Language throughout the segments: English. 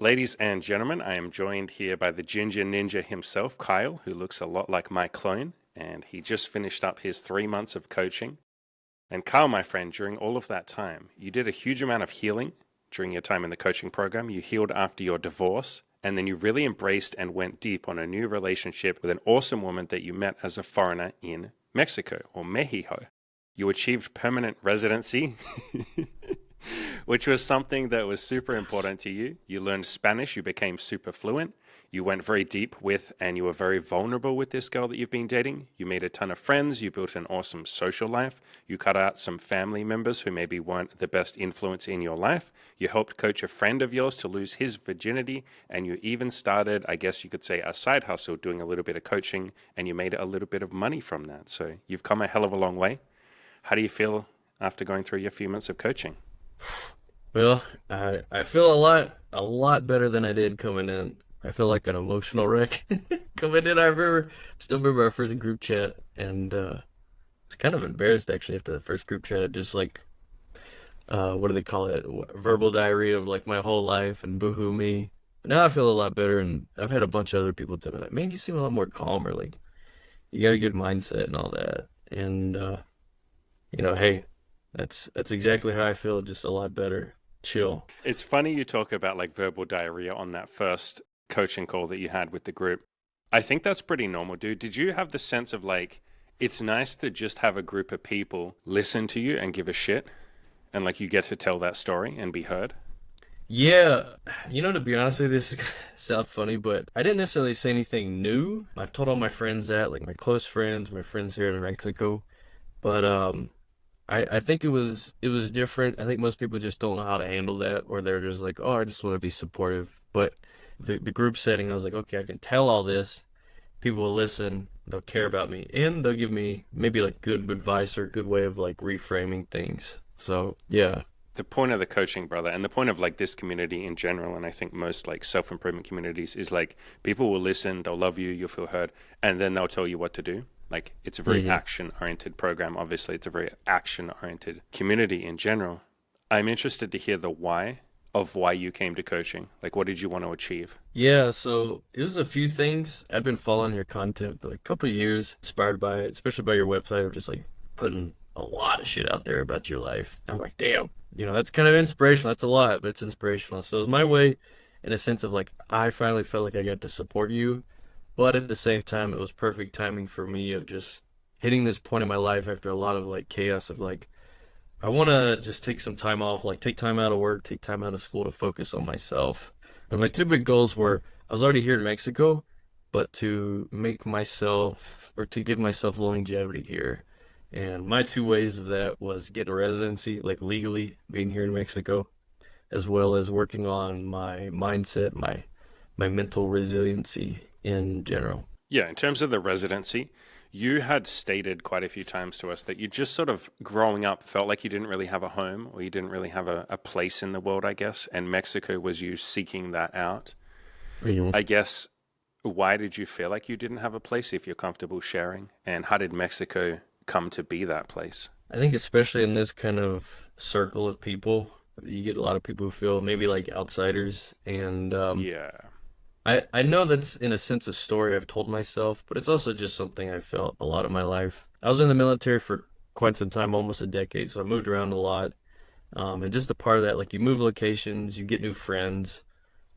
Ladies and gentlemen, I am joined here by the Ginger Ninja himself, Kyle, who looks a lot like my clone, and he just finished up his 3 months of coaching. And Kyle, my friend, during all of that time, you did a huge amount of healing during your time in the coaching program. You healed after your divorce, and then you really embraced and went deep on a new relationship with an awesome woman that you met as a foreigner in Mexico, or Mexico. You achieved permanent residency, which was something that was super important to you. You learned Spanish, you became super fluent. You went very deep with, and you were very vulnerable with this girl that you've been dating. You made a ton of friends. You built an awesome social life. You cut out some family members who maybe weren't the best influence in your life. You helped coach a friend of yours to lose his virginity. And you even started, I guess you could say, a side hustle doing a little bit of coaching, and you made a little bit of money from that. So you've come a hell of a long way. How do you feel after going through your few months of coaching? Well, I feel a lot better than I did coming in. I feel like an emotional wreck coming in. Still remember our first group chat, and I was kind of embarrassed actually after the first group chat. Just like, what do they call it? Verbal diarrhea of like my whole life and boohoo me. Now I feel a lot better, and I've had a bunch of other people tell me like, man, you seem a lot more calmer. Like you got a good mindset and all that. And hey, that's exactly how I feel. Just a lot better. Chill. It's funny you talk about like verbal diarrhea on that first coaching call that you had with the group. I think that's pretty normal, dude. Did you have the sense of like, it's nice to just have a group of people listen to you and give a shit, and like you get to tell that story and be heard? Yeah, to be honest with you, this sounds funny, but I didn't necessarily say anything new. I've told all my friends that, like my close friends, my friends here in Mexico, but I think it was different. I think most people just don't know how to handle that, or they're just like, oh, I just want to be supportive. But the group setting, I was like, okay, I can tell all this. People will listen, they'll care about me, and they'll give me maybe like good advice or good way of like reframing things. So yeah. The point of the coaching, brother, and the point of like this community in general, and I think most like self-improvement communities is like people will listen, they'll love you, you'll feel heard, and then they'll tell you what to do. Like it's a very hmm action-oriented program. Obviously, it's a very action-oriented community in general. I'm interested to hear the why of why you came to coaching. Like, what did you want to achieve? Yeah, so it was a few things. I've been following your content for like a couple of years, inspired by it, especially by your website of just like putting a lot of shit out there about your life. I'm like, damn, that's kind of inspirational. That's a lot, but it's inspirational. So it's my way in a sense of like I finally felt like I got to support you, but at the same time it was perfect timing for me of just hitting this point in my life after a lot of like chaos of like I want to just take some time off, like take time out of work, take time out of school to focus on myself. And my two big goals were I was already here in Mexico, but to make myself or to give myself longevity here. And my two ways of that was getting a residency, like legally being here in Mexico, as well as working on my mindset, my mental resiliency in general. Yeah, in terms of the residency, you had stated quite a few times to us that you just sort of growing up felt like you didn't really have a home or you didn't really have a place in the world, I guess. And Mexico was you seeking that out. Mhm. I guess, why did you feel like you didn't have a place if you're comfortable sharing? And how did Mexico come to be that place? I think especially in this kind of circle of people, you get a lot of people who feel maybe like outsiders, and Yeah. I know that's in a sense a story I've told myself, but it's also just something I felt a lot of my life. I was in the military for quite some time, almost a decade, so I moved around a lot. And just a part of that, like you move locations, you get new friends,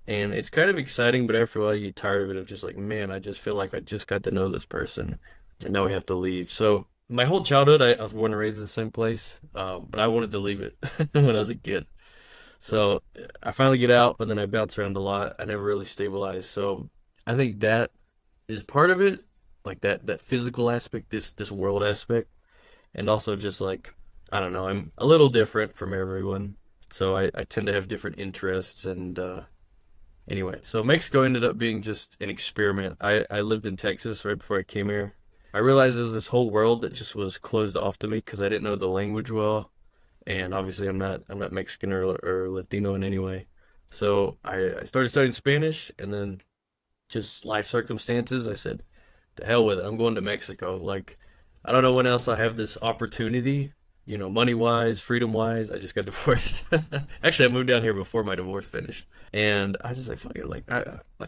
and it's kind of exciting, but after a while you get tired of it of just like, man, I just feel like I just got to know this person, and now we have to leave. So my whole childhood, I was born and raised in the same place, but I wanted to leave it when I was a kid. So I finally get out, but then I bounce around a lot. I never really stabilize. So I think that is part of it, like that physical aspect, this world aspect, and also just like I don't know, I'm a little different from everyone, so I tend to have different interests. And anyway, so Mexico ended up being just an experiment. I lived in Texas right before I came here. I realized there was this whole world that just was closed off to me because I didn't know the language well, and obviously I'm not Mexican or Latino in any way. So I started studying Spanish, and then just life circumstances. I said, "The hell with it! I'm going to Mexico." Like I don't know when else I have this opportunity, money wise, freedom wise. I just got divorced. Actually, I moved down here before my divorce finished, and I just like fuck it, like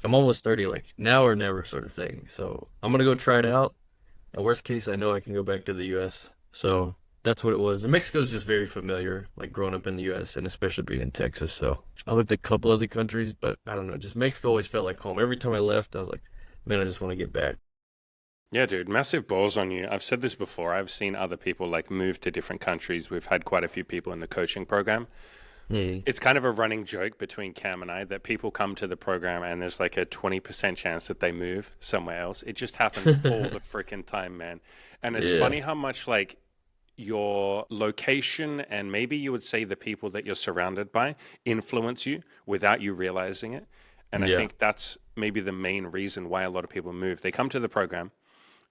I'm almost 30, like now or never sort of thing. So I'm gonna go try it out. And worst case, I know I can go back to the U.S. So that's what it was. And Mexico's just very familiar, like growing up in the U.S. and especially being in Texas. So I lived a couple other countries, but I don't know, just Mexico always felt like home. Every time I left, I was like, man, I just want to get back. Yeah, dude, massive balls on you. I've said this before. I've seen other people like move to different countries. We've had quite a few people in the coaching program. Mm. It's kind of a running joke between Cam and I that people come to the program and there's like a 20% chance that they move somewhere else. It just happens all the freaking time, man. And it's Yeah. funny how much like your location and maybe you would say the people that you're surrounded by influence you without you realizing it. And I Yeah. think that's maybe the main reason why a lot of people move. They come to the program,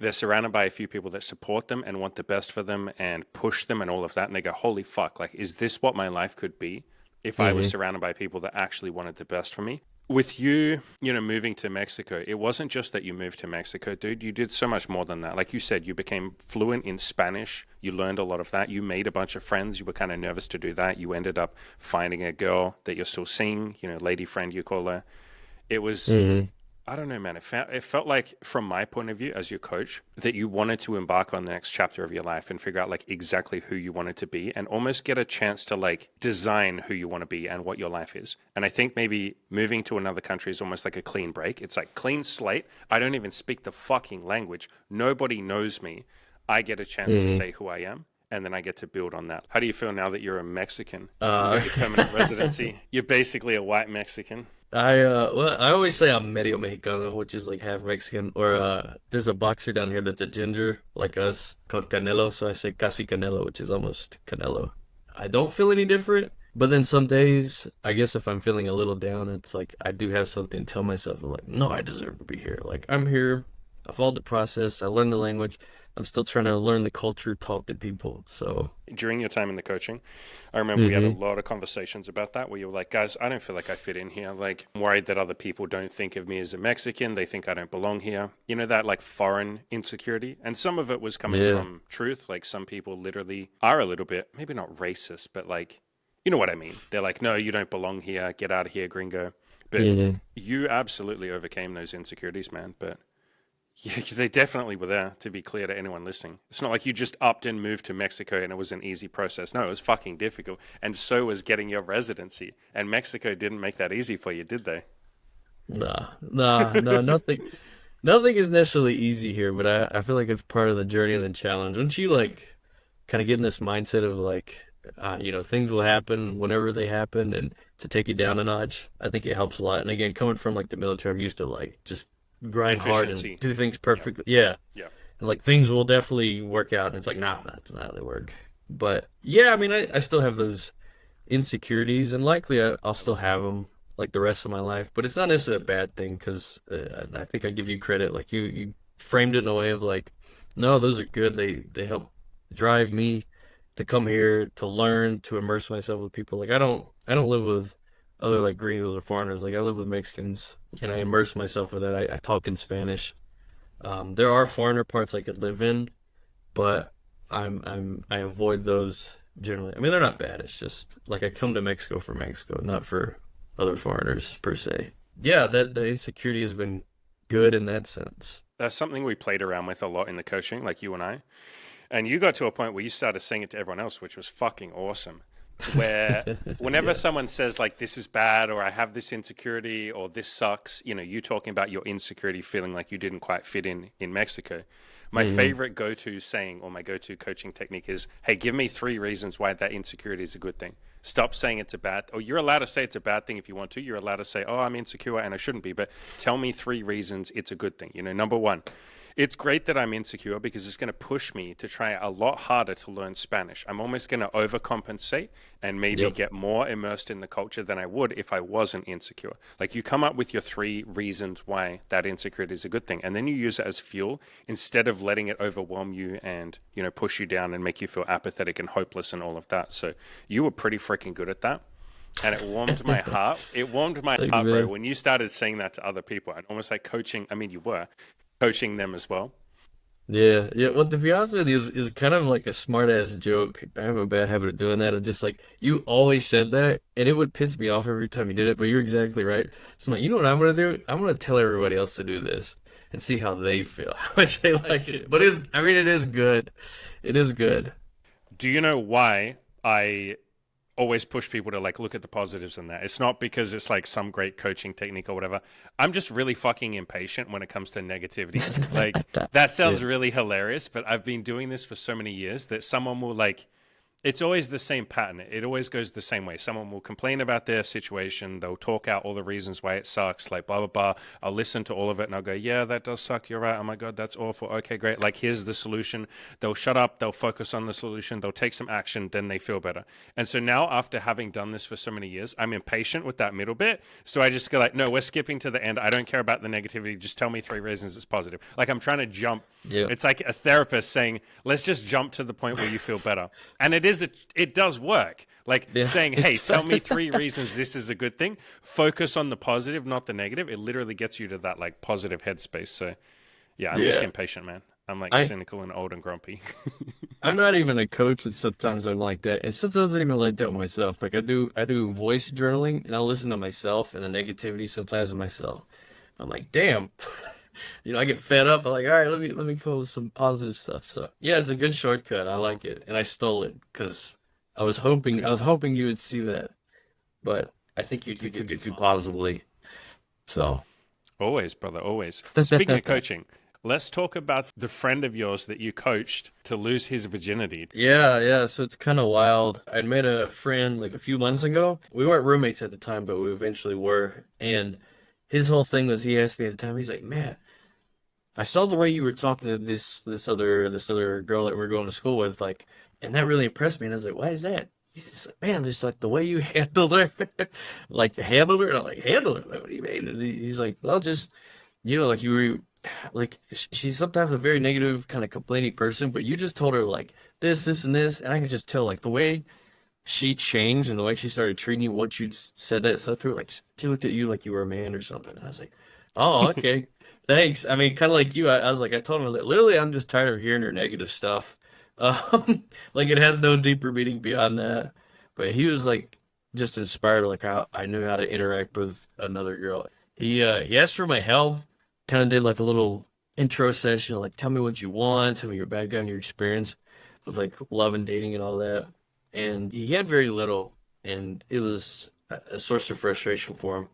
they're surrounded by a few people that support them and want the best for them and push them and all of that. And they go, holy fuck, like, is this what my life could be if I was Hmm. surrounded by people that actually wanted the best for me? With you, moving to Mexico, it wasn't just that you moved to Mexico, dude. You did so much more than that. Like you said, you became fluent in Spanish. You learned a lot of that. You made a bunch of friends. You were kind of nervous to do that. You ended up finding a girl that you're still seeing, lady friend, you call her. It was Hmm. I don't know, man. It felt like, from my point of view as your coach, that you wanted to embark on the next chapter of your life and figure out like exactly who you wanted to be and almost get a chance to like design who you want to be and what your life is. And I think maybe moving to another country is almost like a clean break. It's like clean slate. I don't even speak the fucking language. Nobody knows me. I get a chance to Hmm. say who I am. And then I get to build on that. How do you feel now that you're a Mexican? You Uh, got your permanent residency. You're basically a white Mexican. well, I always say I'm medio Mexicano, which is like half Mexican. Or there's a boxer down here that's a ginger like us called Canelo, so I say casi Canelo, which is almost Canelo. I don't feel any different, but then some days, I guess if I'm feeling a little down, it's like I do have something to tell myself. I'm like, no, I deserve to be here. Like I'm here. I followed the process. I learned the language. I'm still trying to learn the culture, talk to people. So, During your time in the coaching, I remember we had a hmm, lot of conversations about that where you were like, guys, I don't feel like I fit in here. Like, I'm worried that other people don't think of me as a Mexican. They think I don't belong here. That like foreign insecurity. And some of it was coming yeah, from truth. Like, some people literally are a little bit, maybe not racist, but like, you know what I mean? They're like, no, you don't belong here. Get out of here, gringo. But yeah. you absolutely overcame those insecurities, man. But yeah, they definitely were there, to be clear to anyone listening. It's not like you just upped and moved to Mexico and it was an easy process. No, it was fucking difficult. And so was getting your residency. And Mexico didn't make that easy for you, did they? Nah, nothing. Nothing is necessarily easy here, but I feel like it's part of the journey and the challenge. Once you like kind of get in this mindset of like, things will happen whenever they happen and to take you down a notch, I think it helps a lot. And again, coming from like the military, I'm used to like just grind hard and Efficiency. do things Yeah. perfectly. Yeah. Yeah. And like things will definitely work out. And it's like, nah, that's not how they work. But yeah, I mean, I still have those insecurities, and likely I'll still have them like the rest of my life. But it's not necessarily a bad thing because I think I give you credit. Like you framed it in a way of like, no, those are good. They help drive me to come here to learn to immerse myself with people. Like I don't live with other like gringos or foreigners. Like I live with Mexicans, and I immerse myself with that. I talk in Spanish. There are foreigner parts I could live in, but I avoid those generally. I mean, they're not bad. It's just like I come to Mexico for Mexico, not for other foreigners per se. Yeah, that the insecurity has been good in that sense. That's something we played around with a lot in the coaching, like you and I. And you got to a point where you started saying it to everyone else, which was fucking awesome. Where whenever Yeah. someone says like this is bad or I have this insecurity or this sucks, you talking about your insecurity feeling like you didn't quite fit in Mexico. My Hmm. favorite go-to saying or my go-to coaching technique is, "Hey, give me 3 reasons why that insecurity is a good thing." Stop saying it's a bad, or you're allowed to say it's a bad thing if you want to. You're allowed to say, "Oh, I'm insecure and I shouldn't be," but tell me 3 reasons it's a good thing. Number one, it's great that I'm insecure because it's going to push me to try a lot harder to learn Spanish. I'm almost going to overcompensate and maybe Yep. get more immersed in the culture than I would if I wasn't insecure. Like you come up with your 3 reasons why that insecurity is a good thing, and then you use it as fuel instead of letting it overwhelm you and, push you down and make you feel apathetic and hopeless and all of that. So you were pretty freaking good at that. And it warmed my heart. It warmed my Thank you, heart, bro, man. when you started saying that to other people and almost like coaching. I mean, you were coaching them as well. Yeah, yeah. Well, to be honest with you, is kind of like a smart ass joke. I have a bad habit of doing that. Of just like you always said that, and it would piss me off every time you did it. But you're exactly right. So I'm like, you know what I'm gonna do? I'm gonna tell everybody else to do this and see how they feel, how much they like it. But it's, I mean, it is good. It is good. Do you know why I always push people to like look at the positives in that? It's not because it's like some great coaching technique or whatever. I'm just really fucking impatient when it comes to negativity. Like that Yeah. sounds really hilarious, but I've been doing this for so many years that someone will like it's always the same pattern. It always goes the same way. Someone will complain about their situation. They'll talk out all the reasons why it sucks, like blah, blah, blah. I'll listen to all of it and I'll go, yeah, that does suck. You're right. Oh my God, that's awful. Okay, great. Like, here's the solution. They'll shut up. They'll focus on the solution. They'll take some action. Then they feel better. And so now, after having done this for so many years, I'm impatient with that middle bit. So I just go, like, no, we're skipping to the end. I don't care about the negativity. Just tell me 3 reasons it's positive. Like, I'm trying to jump. Yeah. It's like a therapist saying, let's just jump to the point where you feel better. And it does work. Like Yeah. saying, hey, tell me 3 reasons this is a good thing. Focus on the positive, not the negative. It literally gets you to that like positive headspace. So yeah, I'm just Yeah. impatient, man. I'm like I cynical and old and grumpy. I'm not even a coach, and sometimes I'm like that, and sometimes I'm even like that myself. Like I do voice journaling, and I'll listen to myself and the negativity sometimes of myself. I'm like, damn, I get fed up. I'm like, all right, let me come up with some positive stuff. So yeah, it's a good shortcut. I like it, and I stole it because I was hoping you would see that, but I think you took it too positively. So Always, brother, always. Speaking of coaching, let's talk about the friend of yours that you coached to lose his virginity. yeah, yeah. So it's kind of wild. I'd met a friend like a few months ago. We weren't roommates at the time, but we eventually were. And his whole thing was he asked me at the time, he's like, man, I saw the way you were talking to this other girl that we're going to school with, like, and that really impressed me. And I was like, why is that? He's just like, man, just like the way you handled her, like handled her. And I'm like, handle her? Like, what do you mean? And he's like, well, just like you were, like she's sometimes a very negative, kind of complaining person, but you just told her like this, and this, and I can just tell like the way she changed and the way she started treating you once you said that stuff to her, like she looked at you like you were a man or something. And I was like, oh, okay, thanks. I mean, kind of like you. I was like, I told him, I was like, literally, I'm just tired of hearing her negative stuff. Like it has no deeper meaning beyond that. But he was like just inspired, like how I knew how to interact with another girl. He asked for my help, kind of did like a little intro session, like tell me what you want, tell me your background, your experience with like love and dating and all that. And he had very little, and it was a source of frustration for him.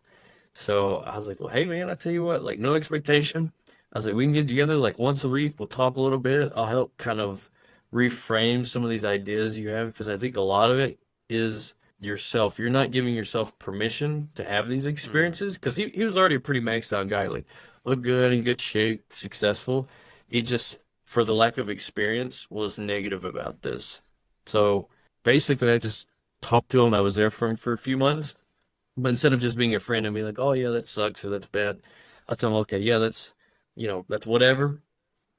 So I was like, well, hey man, I tell you what, like no expectation. I was like, we can get together like once a week. We'll talk a little bit. I'll help kind of reframe some of these ideas you have because I think a lot of it is yourself. You're not giving yourself permission to have these Mm. experiences because he was already a pretty maxed out guy, like look good, in good shape, successful. He just, for the lack of experience, was negative about this. So basically, I just talked to him. I was there for him for a few months. But instead of just being a friend and being like, oh, yeah, that sucks or that's bad, I'll tell him, okay, yeah, that's whatever.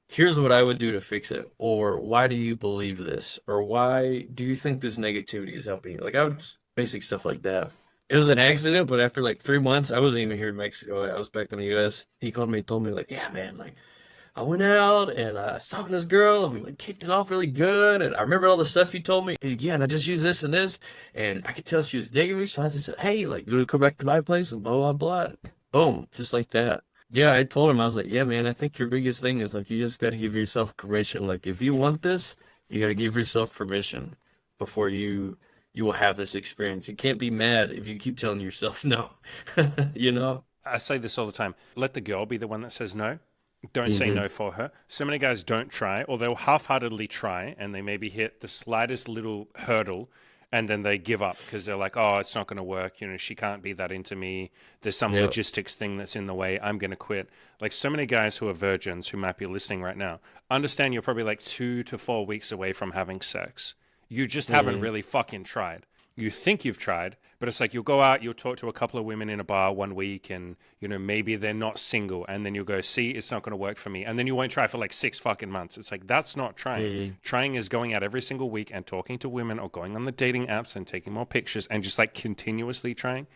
Here's what I would do to fix it. Or why do you believe this? Or why do you think this negativity is helping you? Like, I would just basic stuff like that. It was an accident, but after like 3 months, I wasn't even here in Mexico. I was back in the US. He called me and told me, like, yeah, man, like, I went out and I was talking to this girl and we like kicked it off really good. And I remember all the stuff you told me. He's like, yeah, and I just used this and this. And I could tell she was digging me. So I just said, hey, like, you want to come back to my place and blah, blah, blah. Boom. Just like that. Yeah, I told him, I was like, yeah, man, I think your biggest thing is like, you just got to give yourself permission. Like, if you want this, you got to give yourself permission before you will have this experience. You can't be mad if you keep telling yourself no, you know? I say this all the time. Let the girl be the one that says no. Don't say Hmm. no for her. So many guys don't try, or they'll half-heartedly try, and they maybe hit the slightest little hurdle, and then they give up because they're like, "Oh, it's not going to work. She can't be that into me. There's some Yeah. logistics thing that's in the way. I'm going to quit." Like so many guys who are virgins who might be listening right now, understand you're probably like 2 to 4 weeks away from having sex. You just haven't Hmm. really fucking tried. You think you've tried, but it's like you'll go out, you'll talk to a couple of women in a bar one week, and maybe they're not single, and then you'll go, see, it's not going to work for me, and then you won't try for like 6 fucking months. It's like that's not trying. Hmm. Trying is going out every single week and talking to women, or going on the dating apps and taking more pictures, and just like continuously trying.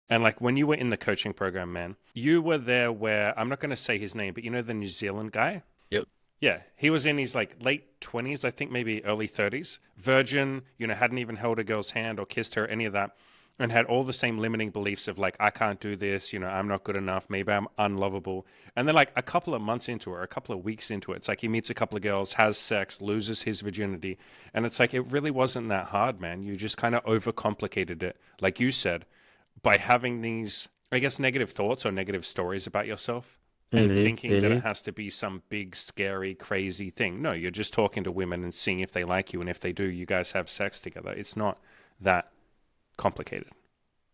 And like when you were in the coaching program, man, you were there where I'm not going to say his name, but the New Zealand guy. Yep. Yeah, he was in his like late 20s, I think maybe early 30s. Virgin, hadn't even held a girl's hand or kissed her, any of that, and had all the same limiting beliefs of like, I can't do this, I'm not good enough, maybe I'm unlovable. And then like a couple of months into it, or a couple of weeks into it, it's like he meets a couple of girls, has sex, loses his virginity, and it's like it really wasn't that hard, man. You just kind of overcomplicated it, like you said, by having these, I guess, negative thoughts or negative stories about yourself and thinking that it has to be some big, scary, crazy thing. No, you're just talking to women and seeing if they like you. And if they do, you guys have sex together. It's not that complicated.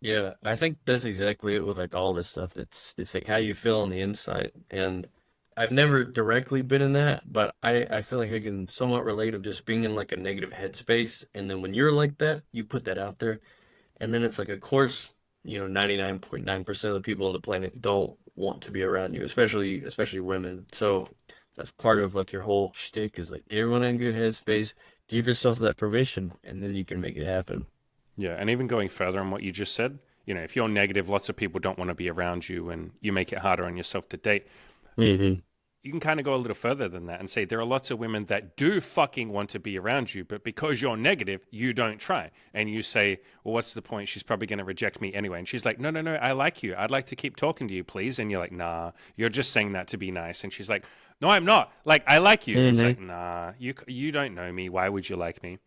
Yeah, I think that's exactly it with like all this stuff. It's like how you feel on the inside. And I've never directly been in that, but I feel like I can somewhat relate of just being in like a negative headspace. And then when you're like that, you put that out there. And then it's like, of course, 99.9% of the people on the planet don't want to be around you, especially women. So that's part of like your whole shtick is like everyone in good headspace, give yourself that permission, and then you can make it happen. Yeah. And even going further on what you just said, if you're negative, lots of people don't want to be around you and you make it harder on yourself to date. Hmm. You can kind of go a little further than that and say there are lots of women that do fucking want to be around you, but because you're negative, you don't try. And you say, well, what's the point? She's probably going to reject me anyway. And she's like, no, no, no, I like you. I'd like to keep talking to you, please. And you're like, nah, you're just saying that to be nice. And she's like, no, I'm not. Like, I like you. It's like, nah, you don't know me. Why would you like me?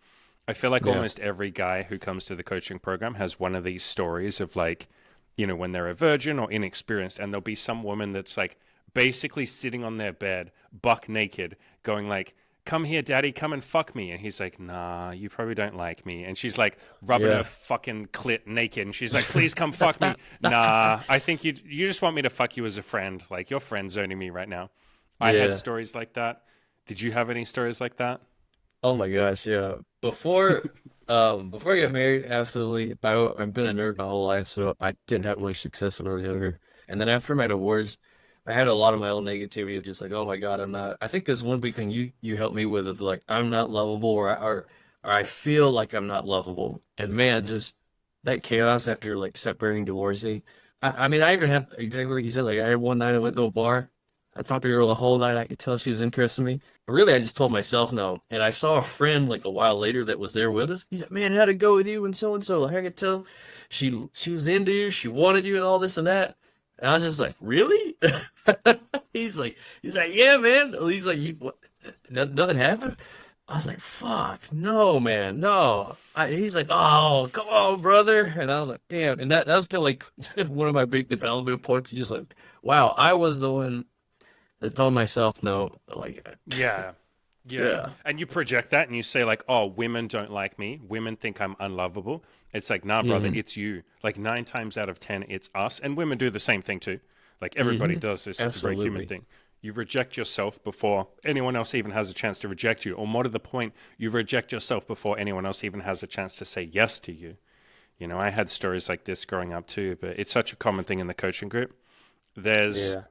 I feel like Yeah. almost every guy who comes to the coaching program has one of these stories of like, when they're a virgin or inexperienced, and there'll be some woman that's like, basically sitting on their bed, buck naked, going like, come here, daddy, come and fuck me. And he's like, nah, you probably don't like me. And she's like rubbing her Yeah. fucking clit naked. And she's like, please come fuck me. Nah, I think you just want me to fuck you as a friend. Like, you're friend zoning me right now. I had Yeah. stories like that. Did you have any stories like that? Oh my gosh, yeah. Before I got married, absolutely. I've been a nerd my whole life, so I didn't have much success when I was younger. And then after my divorce, I had a lot of my own negativity of just like, oh my God, I'm not. I think there's one big thing you helped me with of like I'm not lovable, or I feel like I'm not lovable. And man, just that chaos after like separating, divorcing. I mean, I even had exactly like you said. Like I had one night I went to a bar. I talked to a girl the whole night. I could tell she was interested in me. But really, I just told myself no. And I saw a friend like a while later that was there with us. He's like, "Man, how'd it go with you and so and so?" Like I could tell she was into you, she wanted you, and all this and that. And I was just like, "Really?" he's like, "Yeah, man." He's like, "You what? Nothing happened." I was like, "Fuck, no, man, no." He's like, "Oh, come on, brother." And I was like, "Damn." And that's kind of like one of my big development points. Just like, wow, I was the one I told myself no, like, Yeah. Yeah. yeah, And you project that and you say, like, oh, women don't like me. Women think I'm unlovable. It's like, nah, brother, hmm it's you. Like, 9 times out of 10, it's us. And women do the same thing too. Like, everybody hmm does this. It's a very human absolutely, thing. You reject yourself before anyone else even has a chance to reject you. Or more to the point, you reject yourself before anyone else even has a chance to say yes to you. I had stories like this growing up too, but it's such a common thing in the coaching group. There's yeah,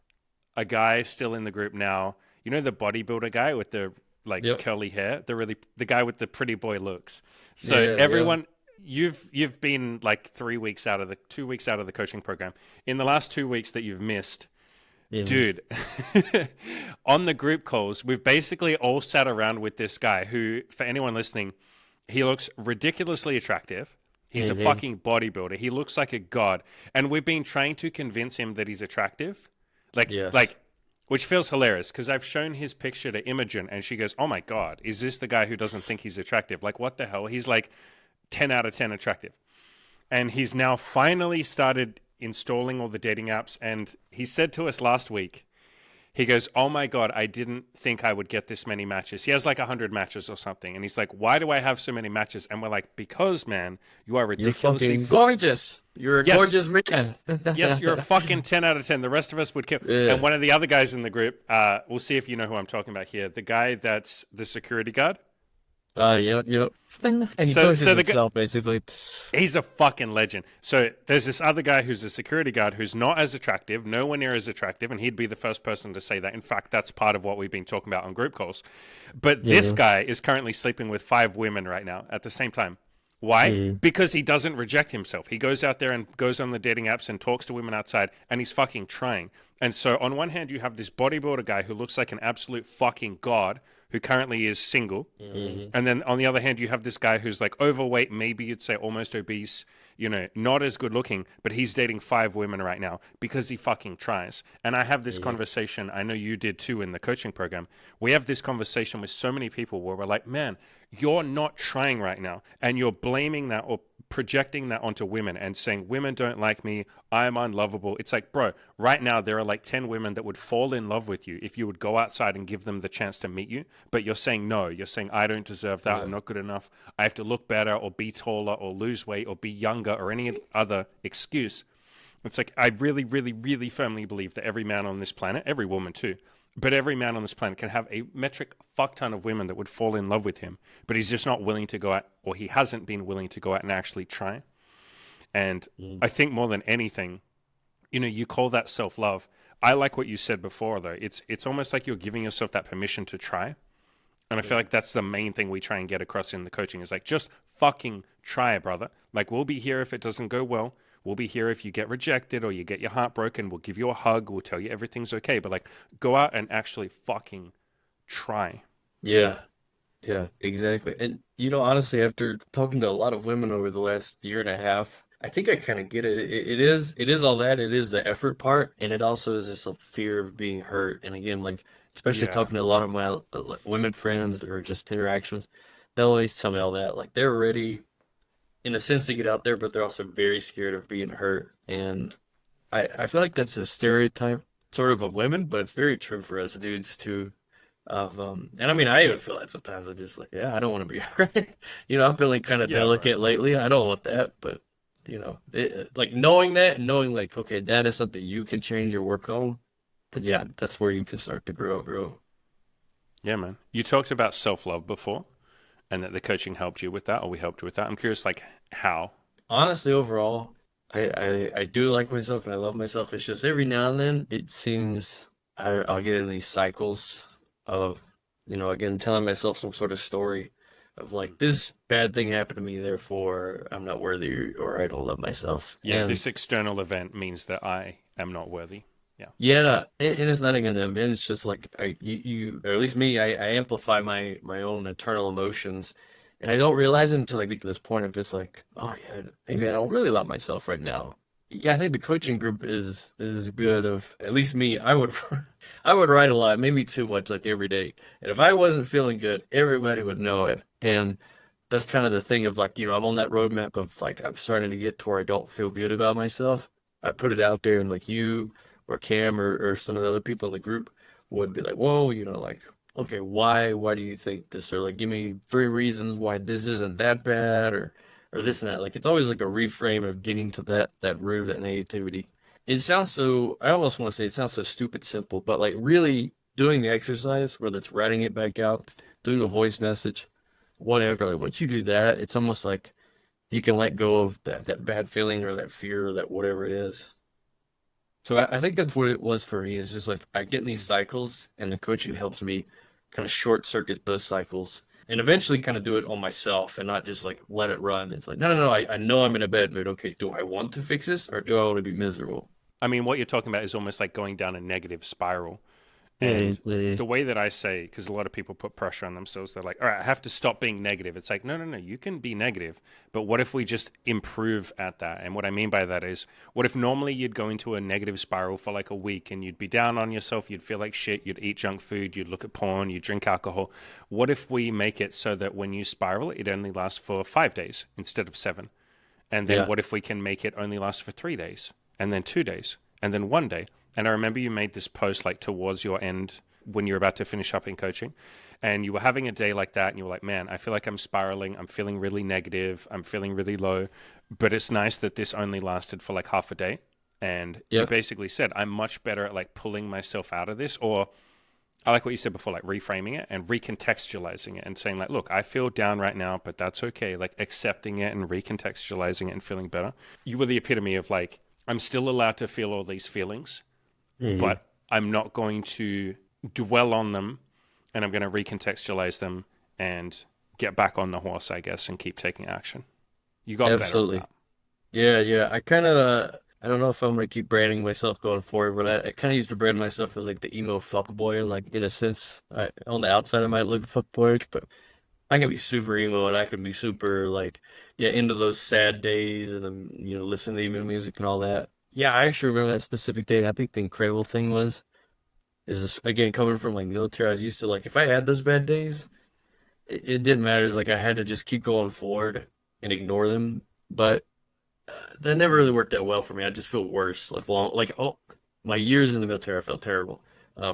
a guy still in the group now. The bodybuilder guy with the like yep, curly hair, the guy with the pretty boy looks. So yeah, yeah, everyone, you've been like 3 weeks out of the 2 weeks out of the coaching program. In the last 2 weeks that you've missed, hmm dude, on the group calls, we've basically all sat around with this guy who, for anyone listening, he looks ridiculously attractive. He's a hmm fucking bodybuilder. He looks like a god. And we've been trying to convince him that he's attractive. Like, yes, like, which feels hilarious because I've shown his picture to Imogen and she goes, oh my God, is this the guy who doesn't think he's attractive? Like, what the hell? He's like 10 out of 10 attractive. And he's now finally started installing all the dating apps. And he said to us last week, he goes, oh my God, I didn't think I would get this many matches. He has like 100 matches or something. And he's like, why do I have so many matches? And we're like, because, man, you are you're ridiculously... fucking gorgeous. You're a Yes, gorgeous man. yes, you're a fucking 10 out of 10. The rest of us would kill. And Yeah. one of the other guys in the group, we'll see if you know who I'm talking about here. The guy that's the security guard. Yep, yep. And he So, tortures so the guy, himself basically. he's a fucking legend. So there's this other guy who's a security guard who's not as attractive, nowhere near as attractive, and he'd be the first person to say that. In fact, that's part of what we've been talking about on group calls. But this Yeah. guy is currently sleeping with 5 women right now at the same time. Why? hmm Because he doesn't reject himself. He goes out there and goes on the dating apps and talks to women outside, and he's fucking trying. And so on one hand, you have this bodybuilder guy who looks like an absolute fucking god who currently is single. Mm-hmm. And then on the other hand, you have this guy who's like overweight, maybe you'd say almost obese, not as good looking, but he's dating 5 women right now because he fucking tries. And I have this conversation, I know you did too in the coaching program. We have this conversation with so many people where we're like, man, you're not trying right now. And you're blaming that or projecting that onto women and saying, women don't like me, I'm unlovable. It's like, bro, right now there are like 10 women that would fall in love with you if you would go outside and give them the chance to meet you. But you're saying no. You're saying, I don't deserve that. I'm not good enough. I have to look better or be taller or lose weight or be younger or any other excuse. It's like, I really, really, really firmly believe that every man on this planet, every woman too, but every man on this planet can have a metric fuck ton of women that would fall in love with him, but he's just not willing to go out, or he hasn't been willing to go out and actually try. And I think more than anything, you call that self-love. I like what you said before, though. It's almost like you're giving yourself that permission to try. And I feel like that's the main thing we try and get across in the coaching is like, just fucking try it, brother. Like, we'll be here if it doesn't go well. We'll be here if you get rejected or you get your heart broken. We'll give you a hug. We'll tell you everything's okay. But like, go out and actually fucking try. Yeah, yeah, exactly. And honestly, after talking to a lot of women over the last year and a half, I think I kind of get it. It is all that. It is the effort part, and it also is this fear of being hurt. And again, like especially Yeah. talking to a lot of my like, women friends or just interactions, they'll always tell me all that. Like they're ready, in a sense, to get out there, but they're also very scared of being hurt. And I feel like that's a stereotype sort of women, but it's very true for us dudes too. And I mean, I even feel that sometimes. I'm just like, yeah, I don't want to be hurt. I'm feeling kind of Yeah, bro. delicate lately. I don't want that, but like knowing that and knowing like, okay, that is something you can change or work on. Then yeah, that's where you can start to grow. Yeah, man. You talked about self-love before and that the coaching helped you with that, or we helped you with that. I'm curious, like, how? Honestly, overall, I do like myself and I love myself. It's just every now and then it seems I'll get in these cycles of, again, telling myself some sort of story of like this bad thing happened to me, therefore I'm not worthy or I don't love myself. Yeah, And this external event means that I am not worthy. Yeah. yeah, and it's not even them. It's just like or at least me, I amplify my own internal emotions, and I don't realize it until I get to this point of just like, oh yeah, maybe I don't really love myself right now. Yeah, I think the coaching group is good. Of at least me, I would I would write a lot, maybe too much, like every day. And if I wasn't feeling good, everybody would know it. And that's kind of the thing of like, I'm on that roadmap of like I'm starting to get to where I don't feel good about myself. I put it out there, and like you or Cam or some of the other people in the group would be like, whoa, like, okay, why do you think this? Or like, give me 3 reasons why this isn't that bad, or this and that. Like, it's always like a reframe of getting to that root of that negativity. It sounds so, I almost want to say it sounds so stupid simple, but like really doing the exercise, whether it's writing it back out, doing a voice message, whatever, like once you do that, it's almost like you can let go of that bad feeling or that fear or that whatever it is. So I think that's what it was for me. Is just like I get in these cycles, and the coaching helps me kind of short circuit those cycles, and eventually kind of do it on myself, and not just like let it run. It's like no. I know I'm in a bad mood. Okay, do I want to fix this, or do I want to be miserable? I mean, what you're talking about is almost like going down a negative spiral. Yeah, And yeah, the way that I say, because a lot of people put pressure on themselves, they're like, all right, I have to stop being negative. It's like, no, you can be negative. But what if we just improve at that? And what I mean by that is, what if normally you'd go into a negative spiral for like a week and you'd be down on yourself, you'd feel like shit, you'd eat junk food, you'd look at porn, you'd drink alcohol. What if we make it so that when you spiral, it only lasts for 5 days instead of 7? And then yeah, what if we can make it only last for 3 days, and then 2 days, and then one day? And I remember you made this post like towards your end when you're about to finish up in coaching, and you were having a day like that, and you were like, man, I feel like I'm spiraling. I'm feeling really negative. I'm feeling really low. But it's nice that this only lasted for like half a day. And you yeah, basically said, I'm much better at like pulling myself out of this. Or I like what you said before, like reframing it and recontextualizing it and saying like, look, I feel down right now, but that's okay. Like accepting it and recontextualizing it and feeling better. You were the epitome of like, I'm still allowed to feel all these feelings, hmm, but I'm not going to dwell on them, and I'm going to recontextualize them and get back on the horse, I guess, and keep taking action. You got better at absolutely. that. Yeah. I kind of I don't know if I'm gonna keep branding myself going forward, but I kind of used to brand myself as like the emo fuck boy. Like in a sense, on the outside I might look fuckboyish, but I can be super emo and I can be super like yeah into those sad days and listening to emo music and all that. Yeah, I actually remember that specific day. I think the incredible thing was is this again coming from like military. I was used to like if I had those bad days, it didn't matter. It's like I had to just keep going forward and ignore them. But that never really worked out well for me. I just feel worse. My years in the military, I felt terrible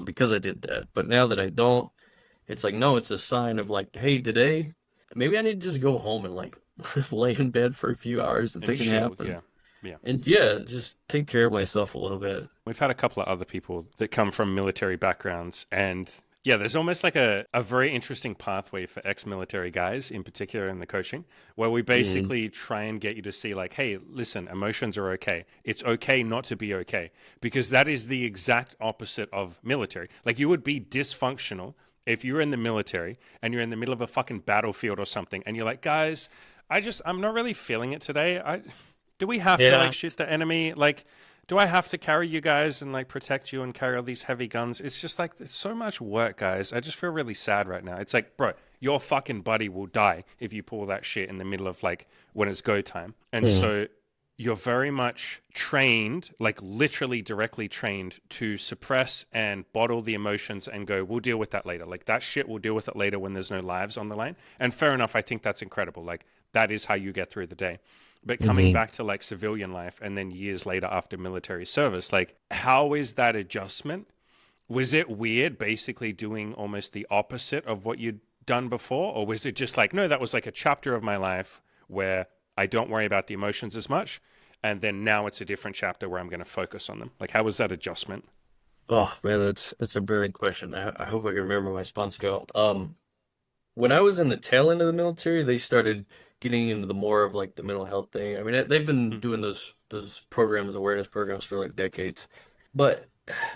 because I did that. But now that I don't, it's like no, it's a sign of like, hey, today maybe I need to just go home and like lay in bed for a few hours and And take a nap chill. Yeah. Yeah. and yeah, just take care of myself a little bit. We've had a couple of other people that come from military backgrounds, and yeah, there's almost like a very interesting pathway for ex-military guys, in particular in the coaching, where we Mm, basically try and get you to see, like, hey, listen, emotions are okay. It's okay not to be okay, because that is the exact opposite of military. Like, you would be dysfunctional if you're in the military and you're in the middle of a fucking battlefield or something, and you're like, guys, I'm not really feeling it today. Do we have to like yeah, shoot the enemy? Like, do I have to carry you guys and like protect you and carry all these heavy guns? It's just like it's so much work, guys. I just feel really sad right now. It's like, bro, your fucking buddy will die if you pull that shit in the middle of like when it's go time. And mm, so you're very much trained, like literally directly trained to suppress and bottle the emotions and go, we'll deal with that later. Like that shit, we'll deal with it later when there's no lives on the line. And fair enough, I think that's incredible. Like that is how you get through the day. But coming hmm back to like civilian life and then years later after military service, like how is that adjustment? Was it weird basically doing almost the opposite of what you'd done before? Or was it just like, no, that was like a chapter of my life where I don't worry about the emotions as much. And then now it's a different chapter where I'm going to focus on them. Like, how was that adjustment? Oh man, that's a brilliant question. I hope I can remember my response go. When I was in the tail end of the military, they started getting into the more of like the mental health thing. I mean, they've been Mm, doing those programs, awareness programs for like decades. But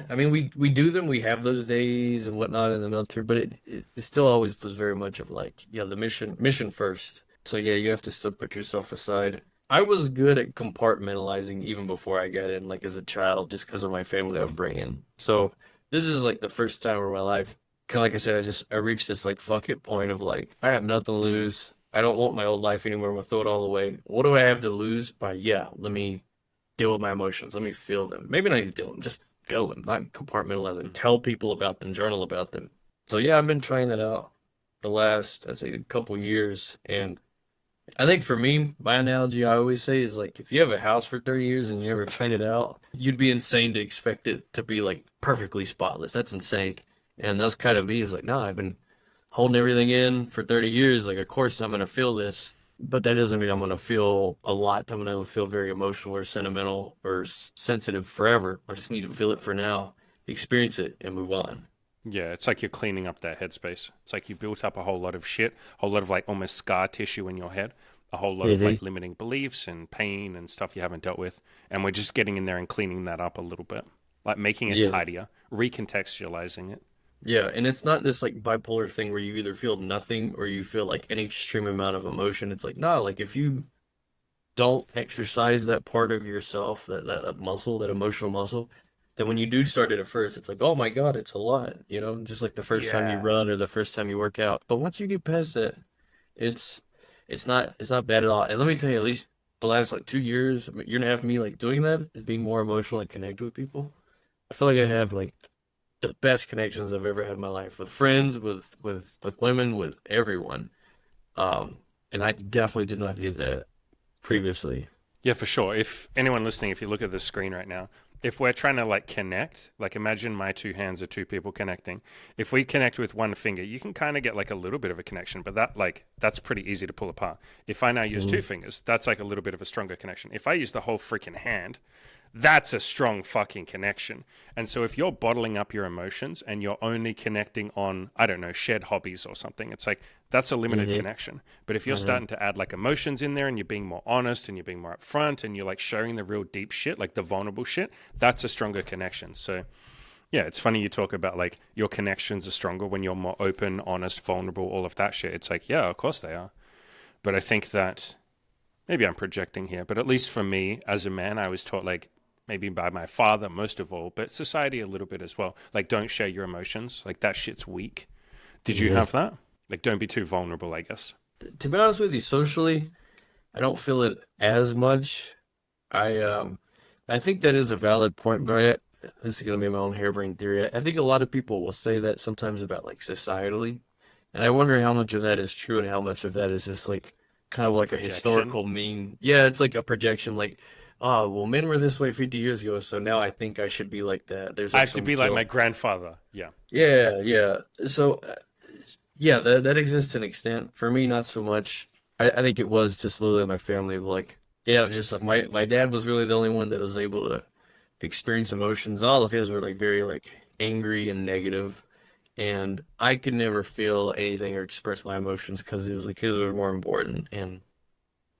I mean, we do them. We have those days and whatnot in the military, but it still always was very much of like, yeah, the mission first. So yeah, you have to still put yourself aside. I was good at compartmentalizing even before I got in, like as a child, just because of my family upbringing. So this is like the first time in my life kind of like I said, I reached this like fuck it point of like I have nothing to lose. I don't want my old life anymore. I'm gonna throw it all away. What do I have to lose? By yeah, let me deal with my emotions. Let me feel them. Maybe not even deal them, just feel them, not compartmentalize them. mm. Tell people about them, journal about them. So yeah, I've been trying that out the last I'd say a couple years, and I think for me, my analogy I always say is like if you have a house for 30 years and you never paint it out, you'd be insane to expect it to be like perfectly spotless. That's insane. And that's kind of me. Is like, no, I've been holding everything in for 30 years. Like, of course I'm gonna feel this, but that doesn't mean I'm gonna feel a lot. I'm gonna feel very emotional or sentimental or sensitive forever. I just need to feel it for now, experience it, and move on. Yeah, it's like you're cleaning up that headspace. It's like you built up a whole lot of shit, a whole lot of like almost scar tissue in your head, a whole lot of hmm like limiting beliefs and pain and stuff you haven't dealt with. And we're just getting in there and cleaning that up a little bit, like making it Yeah. tidier, recontextualizing it. Yeah, and it's not this like bipolar thing where you either feel nothing or you feel like an extreme amount of emotion. It's like, no, like if you don't exercise that part of yourself, that muscle, that emotional muscle, then when you do start it at first, it's like, oh my God, it's a lot, just like the first time you Yeah. run or the first time you work out. But once you get past that, it's it's not bad at all. And let me tell you, at least the last like 2 years, year and a half of me like doing that is being more emotional and connect with people. I feel like I have like the best connections I've ever had in my life with friends, with women, with everyone. And I definitely did not do that previously. Yeah, for sure. If anyone listening, if you look at the screen right now, if we're trying to like connect, like imagine my two hands are two people connecting. If we connect with one finger, you can kind of get like a little bit of a connection, but that's pretty easy to pull apart. If I now use two Mhm. fingers, that's like a little bit of a stronger connection. If I use the whole freaking hand, that's a strong fucking connection. And so if you're bottling up your emotions and you're only connecting on, I don't know, shared hobbies or something, it's like that's a limited Mhm. connection. But if you're Mhm. starting to add like emotions in there and you're being more honest and you're being more upfront and you're like sharing the real deep shit, like the vulnerable shit, that's a stronger connection. So yeah, it's funny you talk about like your connections are stronger when you're more open, honest, vulnerable, all of that shit. It's like, yeah, of course they are. But I think that maybe I'm projecting here, but at least for me as a man, I was taught like maybe by my father most of all, but society a little bit as well. Like, don't share your emotions. Like, that shit's weak. Did you Yeah. have that? Like, don't be too vulnerable, I guess. To be honest with you, socially, I don't feel it as much. I I think that is a valid point, but this is gonna be my own harebrained theory. I think a lot of people will say that sometimes about like societally, and I wonder how much of that is true and how much of that is just like kind of like a Projection. historical mean. Yeah, it's like a projection, like, oh, well, men were this way 50 years ago, so now I think I should be like that. There's I like have to some be like my guilt. grandfather. Yeah. Yeah, yeah. So, yeah, that exists to an extent. For me, not so much. I think it was just literally my family. Like, yeah, just like my dad was really the only one that was able to experience emotions. All of his were like very like angry and negative, and I could never feel anything or express my emotions because it was like his were more important. And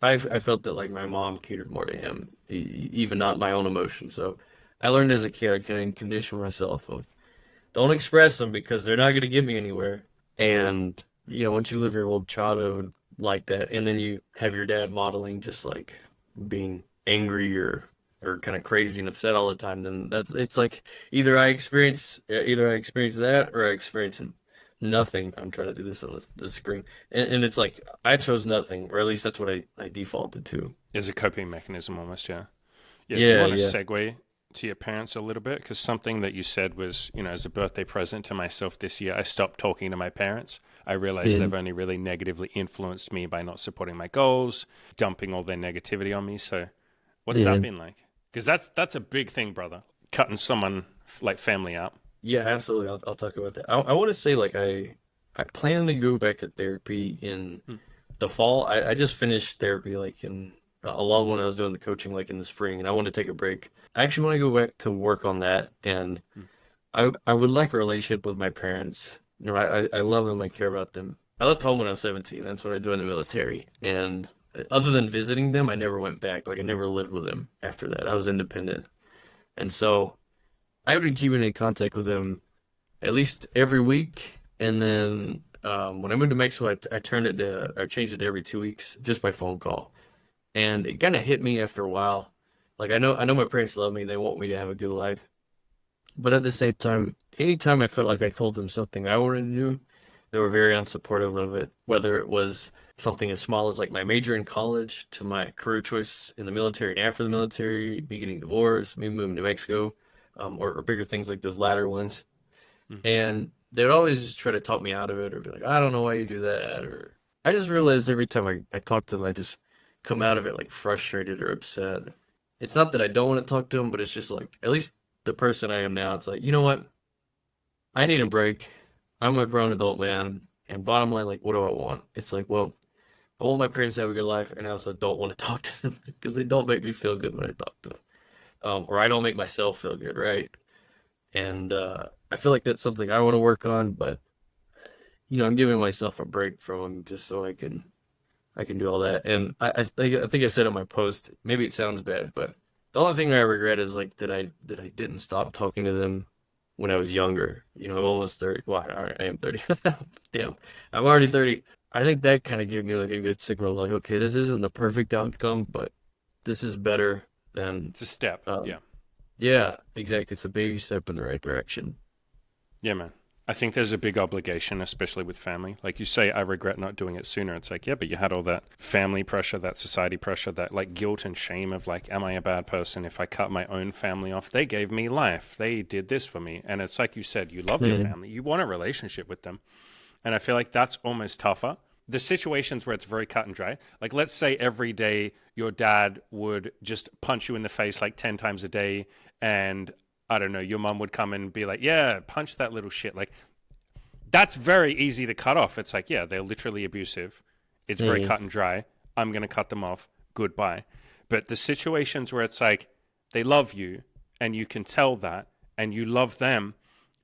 I felt that like my mom catered more to him, even not my own emotions. So I learned as a kid I couldn't condition myself. Don't express them because they're not going to get me anywhere. And, once you live your whole childhood like that, and then you have your dad modeling just like being angry or kind of crazy and upset all the time, then it's like either I experience that or I experience nothing. I'm trying to do this on the screen. And it's like I chose nothing, or at least that's what I defaulted to. Is a coping mechanism almost, yeah. Yeah, do you Yeah, want to yeah. segue to your parents a little bit? Because something that you said was, as a birthday present to myself this year, I stopped talking to my parents. I realized Yeah. they've only really negatively influenced me by not supporting my goals, dumping all their negativity on me. So, what has that Yeah. been like? Because that's a big thing, brother. Cutting someone like family out. Yeah, absolutely. I'll talk about that. I want to say like I plan to go back to therapy in Hmm. the fall. I just finished therapy like in along when I was doing the coaching like in the spring, and I want to take a break. I actually want to go back to work on that, and Hmm. I would like a relationship with my parents. I love them. I care about them. I left home when I was 17. That's what I joined the military, and other than visiting them, I never went back. Like I never lived with them after that. I was independent, and so I've been keeping in contact with them at least every week. And then when I moved to Mexico, I changed it to every 2 weeks, just by phone call. And it kind of hit me after a while. Like I know my parents love me; they want me to have a good life. But at the same time, anytime I felt like I told them something I wanted to do, they were very unsupportive of it. Whether it was something as small as like my major in college, to my career choice in the military and after the military, me getting divorced, me moving to Mexico, or bigger things like those latter ones. Hmm. And they would always just try to talk me out of it or be like, I don't know why you do that. Or I just realized every time I talk to them, I just come out of it like frustrated or upset. It's not that I don't want to talk to them, but it's just like, at least the person I am now, it's like, you know what? I need a break. I'm a grown adult man. And bottom line, like, what do I want? It's like, well, I want my parents to have a good life, and I also don't want to talk to them because they don't make me feel good when I talk to them. Or I don't make myself feel good, right? And I feel like that's something I want to work on, but I'm giving myself a break from them just so I can do all that. And I think I said in my post, maybe it sounds bad, but the only thing I regret is like that I didn't stop talking to them when I was younger. I'm almost 30. Well, I am 30. Damn, I'm already 30. I think that kind of gave me like a good signal, like, okay, this isn't the perfect outcome, but this is better than, It's a step. um, Yeah. yeah, exactly. It's a baby step in the right direction. Yeah, man. I think there's a big obligation, especially with family. Like you say, I regret not doing it sooner. It's like, yeah, but you had all that family pressure, that society pressure, that like guilt and shame of like, am I a bad person if I cut my own family off? They gave me life. They did this for me. And it's like you said, you love your family. You want a relationship with them. And I feel like that's almost tougher. The situations where it's very cut and dry, like let's say every day your dad would just punch you in the face like 10 times a day, and I don't know, your mom would come and be like, yeah, punch that little shit. Like, that's very easy to cut off. It's like, yeah, they're literally abusive. It's very Mhm. cut and dry. I'm going to cut them off. Goodbye. But the situations where it's like they love you and you can tell that and you love them,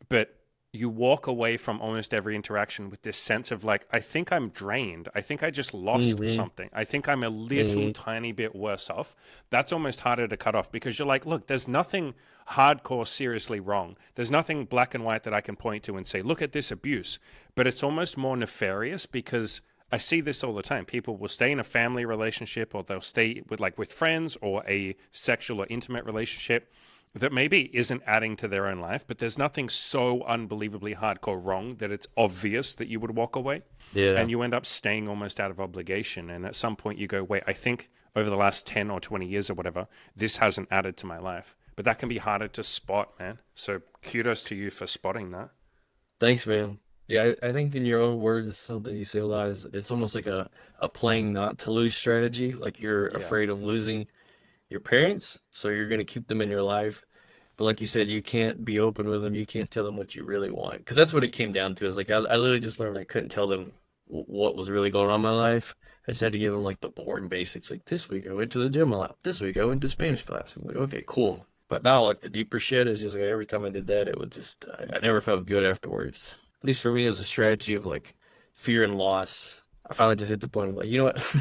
but you walk away from almost every interaction with this sense of like, I think I'm drained. I think I just lost Mhm. something. I think I'm a little Mhm. tiny bit worse off. That's almost harder to cut off because you're like, look, there's nothing hardcore seriously wrong. There's nothing black and white that I can point to and say, look at this abuse. But it's almost more nefarious because I see this all the time. People will stay in a family relationship, or they'll stay with friends, or a sexual or intimate relationship that maybe isn't adding to their own life, but there's nothing so unbelievably hardcore wrong that it's obvious that you would walk away. Yeah. And you end up staying almost out of obligation. And at some point you go, wait, I think over the last 10 or 20 years or whatever, this hasn't added to my life. But that can be harder to spot, man. So kudos to you for spotting that. Thanks, man. Yeah, I think in your own words, something you say a lot is it's almost like a playing not to lose strategy. Like you're Yeah. afraid of losing your parents, so you're going to keep them in your life. But like you said, you can't be open with them. You can't tell them what you really want. Because that's what it came down to. Is like I literally just learned I couldn't tell them what was really going on in my life. I just had to give them like the boring basics. Like this week I went to the gym a lot. This week I went to Spanish class. I'm like, okay, cool. But now like the deeper shit is just like every time I did that, it would just I never felt good afterwards. At least for me, it was a strategy of like fear and loss. I finally just hit the point of like, you know what?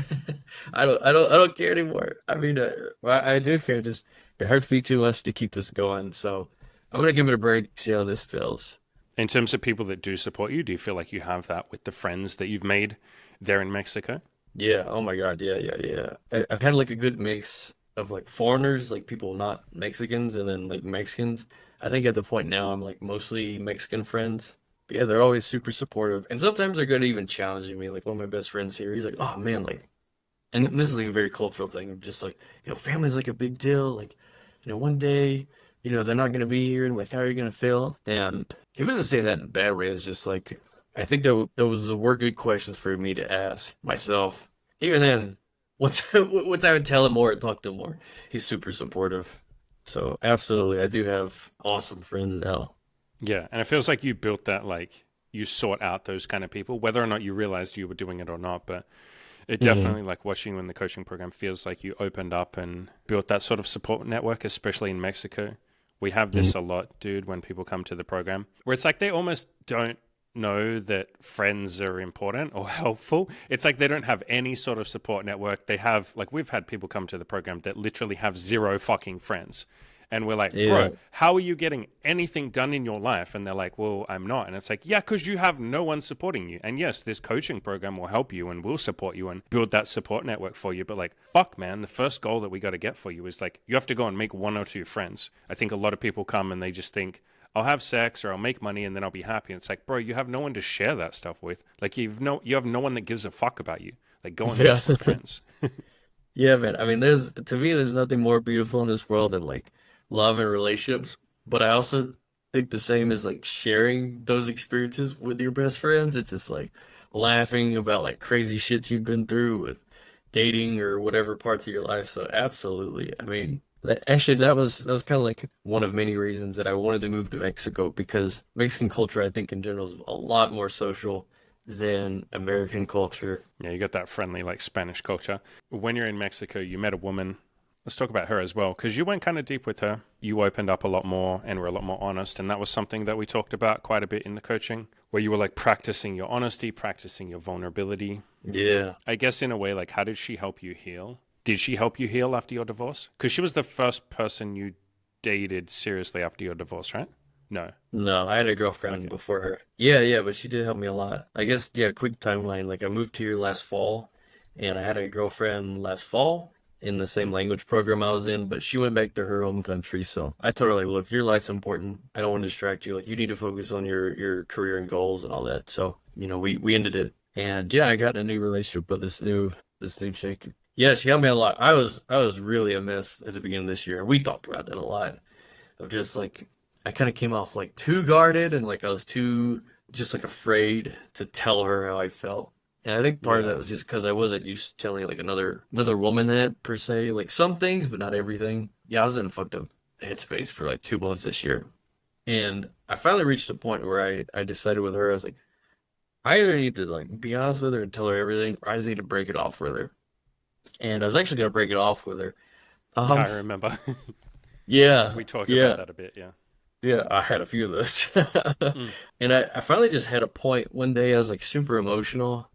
I don't care anymore. I mean, I do care. Just it hurts me too much to keep this going. So I'm gonna give it a break, see how this feels. In terms of people that do support you, do you feel like you have that with the friends that you've made there in Mexico? Yeah. Oh my God. Yeah. Yeah. Yeah. I've had like a good mix of like foreigners, like people not Mexicans, and then like Mexicans. I think at the point now I'm like mostly Mexican friends. But yeah, they're always super supportive, and sometimes they're good at even challenging me. Like one of my best friends here, he's like, "Oh man, like," and this is like a very cultural thing of just like, family's like a big deal. Like, one day, they're not gonna be here, and like, how are you gonna feel? And he doesn't say that in a bad way. It's just like, I think that those were good questions for me to ask myself. Even then, once I would tell him more and talk to him more, he's super supportive. So absolutely, I do have awesome friends now. Yeah, and it feels like you built that, like you sought out those kind of people, whether or not you realized you were doing it or not. But it Hmm. definitely, like watching you in the coaching program, feels like you opened up and built that sort of support network, especially in Mexico. We have this a lot, dude, when people come to the program, where it's like they almost don't know that friends are important or helpful. It's like they don't have any sort of support network. They have, like, we've had people come to the program that literally have zero fucking friends. And we're like, Yeah. bro, how are you getting anything done in your life? And they're like, well, I'm not. And it's like, yeah, because you have no one supporting you. And yes, this coaching program will help you and will support you and build that support network for you. But like, fuck, man, the first goal that we got to get for you is like, you have to go and make one or two friends. I think a lot of people come and they just think, I'll have sex or I'll make money and then I'll be happy. And it's like, bro, you have no one to share that stuff with. Like, you have no one that gives a fuck about you. Like, go and make Yeah. some friends. Yeah, man. I mean, there's nothing more beautiful in this world than like love and relationships. But I also think the same is like sharing those experiences with your best friends. It's just like laughing about like crazy shit you've been through with dating or whatever parts of your life. So absolutely. I mean, actually, that was kind of like one of many reasons that I wanted to move to Mexico because Mexican culture, I think in general, is a lot more social than American culture. Yeah, you got that friendly, like Spanish culture. When you're in Mexico, you met a woman. Let's talk about her as well, because you went kind of deep with her. You opened up a lot more and were a lot more honest. And that was something that we talked about quite a bit in the coaching, where you were like practicing your honesty, practicing your vulnerability. Yeah. I guess in a way, like, how did she help you heal? Did she help you heal after your divorce? Because she was the first person you dated seriously after your divorce, right? No. No, I had a girlfriend Okay. before her. Yeah, yeah, but she did help me a lot. I guess, yeah, quick timeline. Like, I moved here last fall, and I had a girlfriend last fall in the same language program I was in, but she went back to her home country. So I told her, like, look, your life's important. I don't want to distract you. Like, you need to focus on your career and goals and all that. So, we ended it. And yeah, I got in a new relationship with this new chick. Yeah, she helped me a lot. I was really a mess at the beginning of this year. We talked about that a lot of just like I kind of came off like too guarded and like I was too just like afraid to tell her how I felt. And I think part of Yeah. that was just because I wasn't used to telling like another woman that per se, like some things, but not everything. Yeah, I was in a fucked up headspace for like 2 months this year. And I finally reached a point where I decided with her, I was like, I either need to like be honest with her and tell her everything, or I just need to break it off with her. And I was actually gonna break it off with her. Yeah, Um, I remember. yeah, We talked about yeah. that a bit, yeah. Yeah, I had a few of those. Mm. And I finally just had a point one day I was like super emotional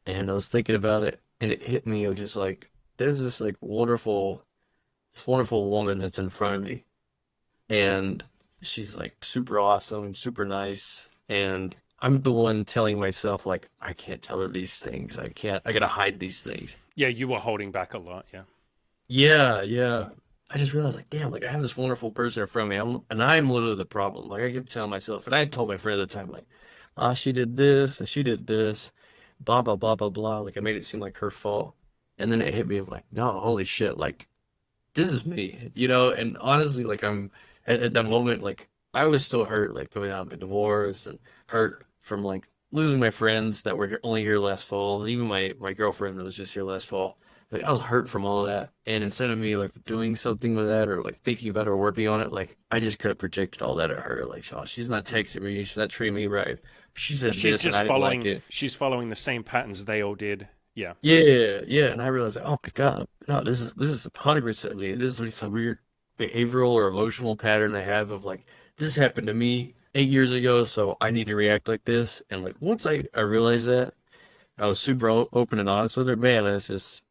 and I was thinking about it and it hit me. It was just like there's this wonderful woman that's in front of me and she's like super awesome, super nice, and I'm the one telling myself like I can't tell her these things. I gotta hide these things. Yeah, you were holding back a lot. Yeah. Yeah, yeah. I just realized like damn, like I have this wonderful person in front of me. And I'm literally the problem. Like I keep telling myself, and I told my friend at the time, like, ah, she did this and she did this, blah blah blah blah blah. Like I made it seem like her fault. And then it hit me like, no, holy shit, like this is me, you know? And honestly, like I'm at that moment, like I was still hurt, like going out of my divorce and hurt from like losing my friends that were only here last fall, and even my girlfriend that was just here last fall. Like I was hurt from all of that, and instead of me like doing something with that or like thinking about it or working on it, like I just could have projected all that at her. Like, oh, she's not texting me, she's not treating me right. She said She's this, and just I didn't like following. it. She's following the same patterns they all did. Yeah. Yeah, yeah, and I realized, oh my God, no, this is 100% me. This is like some weird behavioral or emotional pattern I have of like this happened to me 8 years ago, so I need to react like this. And like once I realized that, I was super open and honest with her. Man, it's just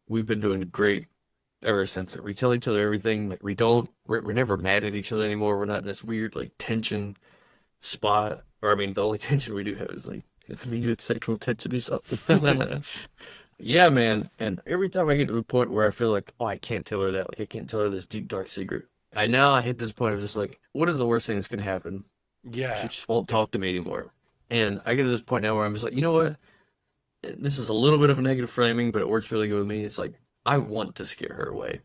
we've been doing great ever since. We tell each other everything. Like we're never mad at each other anymore. We're not in this weird like tension spot. Or I mean, the only tension we do have is like it's needed sexual tension or something. Yeah, man. And every time I get to the point where I feel like, oh, I can't tell her that, like I can't tell her this deep dark secret. I hit this point of just like, what is the worst thing that's gonna happen? She Yeah. just won't talk to me anymore. And I get to this point now where I'm just like, you know what? This is a little bit of a negative framing, but it works really good with me. It's like I want to scare her away,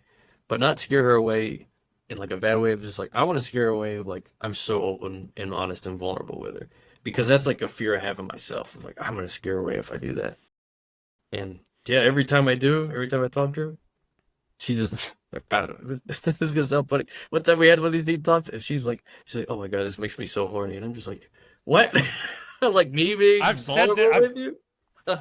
but not scare her away in like a bad way of just like I want to scare her away like I'm so open and honest and vulnerable with her. Because that's like a fear I have in myself. Of like I'm gonna scare her away if I do that. And yeah, every time I do, every time I talk to her, she just I don't know. This is gonna sound funny. One time we had one of these deep talks, and she's like, "Oh my God, this makes me so horny," and I'm just like, "What?" Like me being I've said that. vulnerable with you?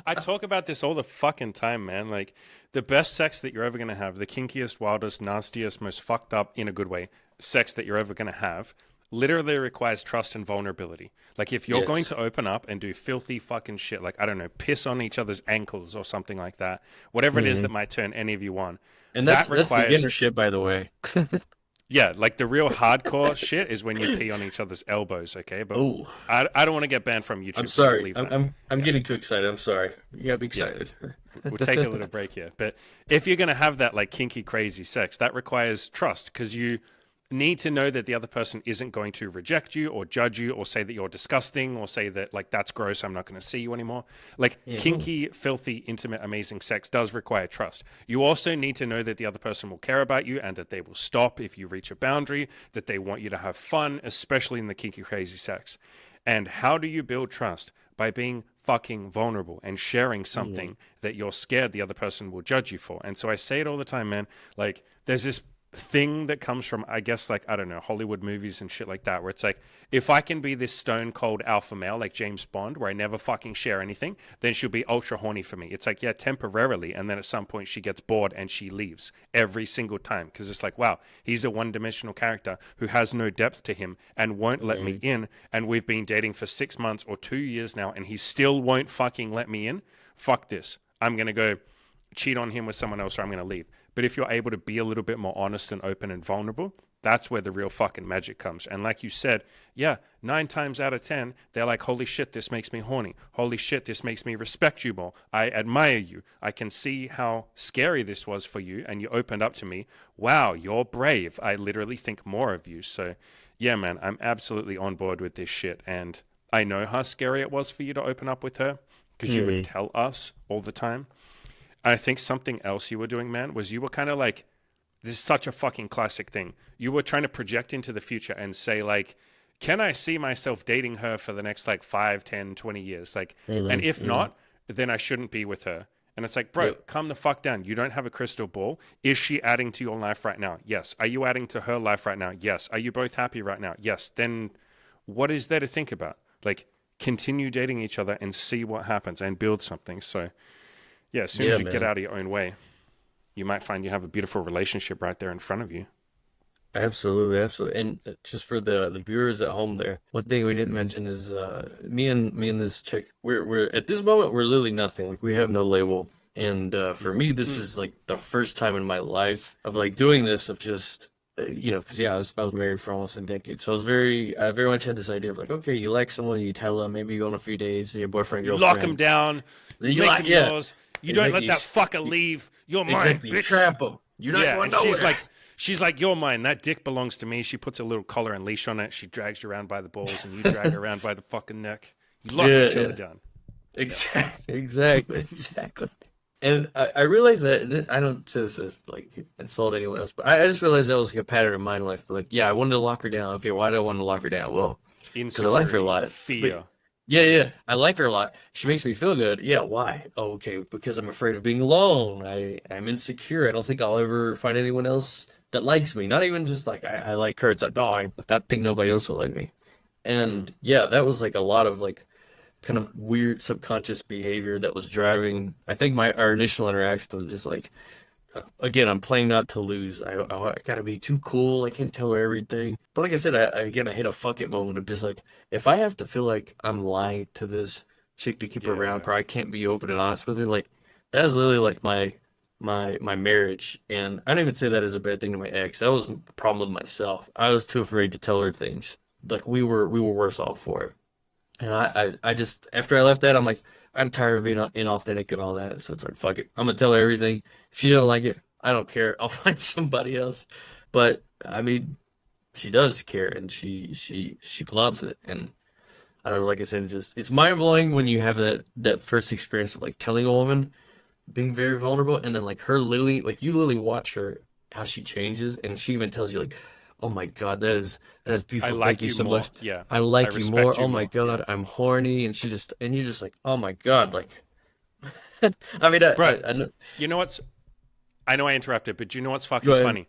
I talk about this all the fucking time, man. Like the best sex that you're ever gonna have, the kinkiest, wildest, nastiest, most fucked up in a good way, sex that you're ever gonna have, literally requires trust and vulnerability. Like if you're going Yes. to open up and do filthy fucking shit, like I don't know, piss on each other's ankles or something like that, whatever it is that Hmm. might turn any of you on, And that that's requires beginner shit, by the way. yeah, like the real hardcore shit is when you pee on each other's elbows, okay? But Oh, I don't want to get banned from I'm YouTube, so we'll sorry. leave that. I'm Yeah. getting too excited. I'm sorry. You gotta be Yeah. excited. We'll take a little break here. But if you're going to have that like kinky, crazy sex, that requires trust because you need to know that the other person isn't going to reject you or judge you or say that you're disgusting or say that like that's gross, I'm not going to see you anymore. Like Hmm. kinky, filthy, intimate, amazing sex does require trust. You also need to know that the other person will care about you and that they will stop if you reach a boundary, that they want you to have fun, especially in the kinky, crazy sex. And how do you build trust? By being fucking vulnerable and sharing Hmm. something that you're scared the other person will judge you for. And so I say it all the time, man. Like, there's this thing that comes from, I guess, like, I don't know, Hollywood movies and shit like that, where it's like, if I can be this stone cold alpha male like James Bond, where I never fucking share anything, then she'll be ultra horny for me. It's like, yeah, temporarily. And then at some point she gets bored and she leaves every single time because it's like, wow, he's a one dimensional character who has no depth to him and won't let me Hmm. in. And we've been dating for 6 months or 2 years now and he still won't fucking let me in. Fuck this. I'm going to go cheat on him with someone else or I'm going to leave. But if you're able to be a little bit more honest and open and vulnerable, that's where the real fucking magic comes. And like you said, yeah, 9 times out of 10, they're like, holy shit, this makes me horny. Holy shit, this makes me respect you more. I admire you. I can see how scary this was for you. And you opened up to me. Wow, you're brave. I literally think more of you. So, yeah, man, I'm absolutely on board with this shit. And I know how scary it was for you to open up with her because you would Hmm. tell us all the time. I think something else you were doing, man, was you were kind of like, this is such a fucking classic thing. You were trying to project into the future and say, like, can I see myself dating her for the next like 5, 10, 20 years? Like, and Hmm. if Hmm. not, then I shouldn't be with her. And it's like, bro, Yep. calm the fuck down. You don't have a crystal ball. Is she adding to your life right now? Yes. Are you adding to her life right now? Yes. Are you both happy right now? Yes. Then what is there to think about? Like, continue dating each other and see what happens and build something. So, yeah, as soon Yeah, as you get man. out of your own way, you might find you have a beautiful relationship right there in front of you. Absolutely, absolutely. And just for the viewers at home there, one thing we didn't mention is me and this chick, we're at this moment we're literally nothing. Like we have no label. And for me this Mm. is like the first time in my life of like doing this of just because yeah, I was married for almost a decade, so I very much had this idea of like, okay, you like someone, you tell them, maybe you go on a few days, your boyfriend, You lock him girlfriend, down. then You you make like, him yeah, yours. You don't exactly, let that fucker you, leave. You're mine, exactly, you bitch. trap them, you're not Yeah, going and nowhere. she's like, you're mine. That dick belongs to me. She puts a little collar and leash on it. She drags you around by the balls, and you drag her around by the fucking neck. You lock Yeah, each other yeah, down. Yeah. exactly. And I realized that I don't say this as like insult anyone else, but I just realized that was like a pattern in my life. Like, yeah, I wanted to lock her down. Okay, why do I want to lock her down? Well, because I like her a Insecurity, lot. But fear. yeah, I like her a lot. She makes me feel good. Yeah, why? Oh, okay, because I'm afraid of being alone. I'm insecure. I don't think I'll ever find anyone else that likes me. Not even just like I like her. It's like, no, I think nobody else will like me. Mm. And yeah, that was like a lot of like kind of weird subconscious behavior that was driving. I think my our initial interaction was just like, again, I'm playing not to lose. I gotta be too cool. I can't tell her everything. But like I said, I hit a fuck it moment of just like, if I have to feel like I'm lying to this chick to keep her around, Yeah. or I can't be open and honest with her, like that is literally like my marriage. And I don't even say that as a bad thing to my ex. That was a problem with myself. I was too afraid to tell her things. Like we were worse off for it. And I just after I left that, I'm like, I'm tired of being inauthentic and all that. So it's like, fuck it. I'm gonna tell her everything. If she don't like it, I don't care. I'll find somebody else. But I mean, she does care, and she loves it. And I don't know, like I said, it's mind blowing when you have that first experience of like telling a woman being very vulnerable, and then like her literally, like you literally watch her how she changes, and she even tells you like, "Oh my God, that is I beautiful. Thank like you you so more. much. Yeah. I I like you more. respect you Oh my more. Yeah. God, I'm horny." And you're just like, "Oh my God!" Like, I mean, Bro, I know. you know what's I know I interrupted, but do you know what's Go fucking ahead. funny?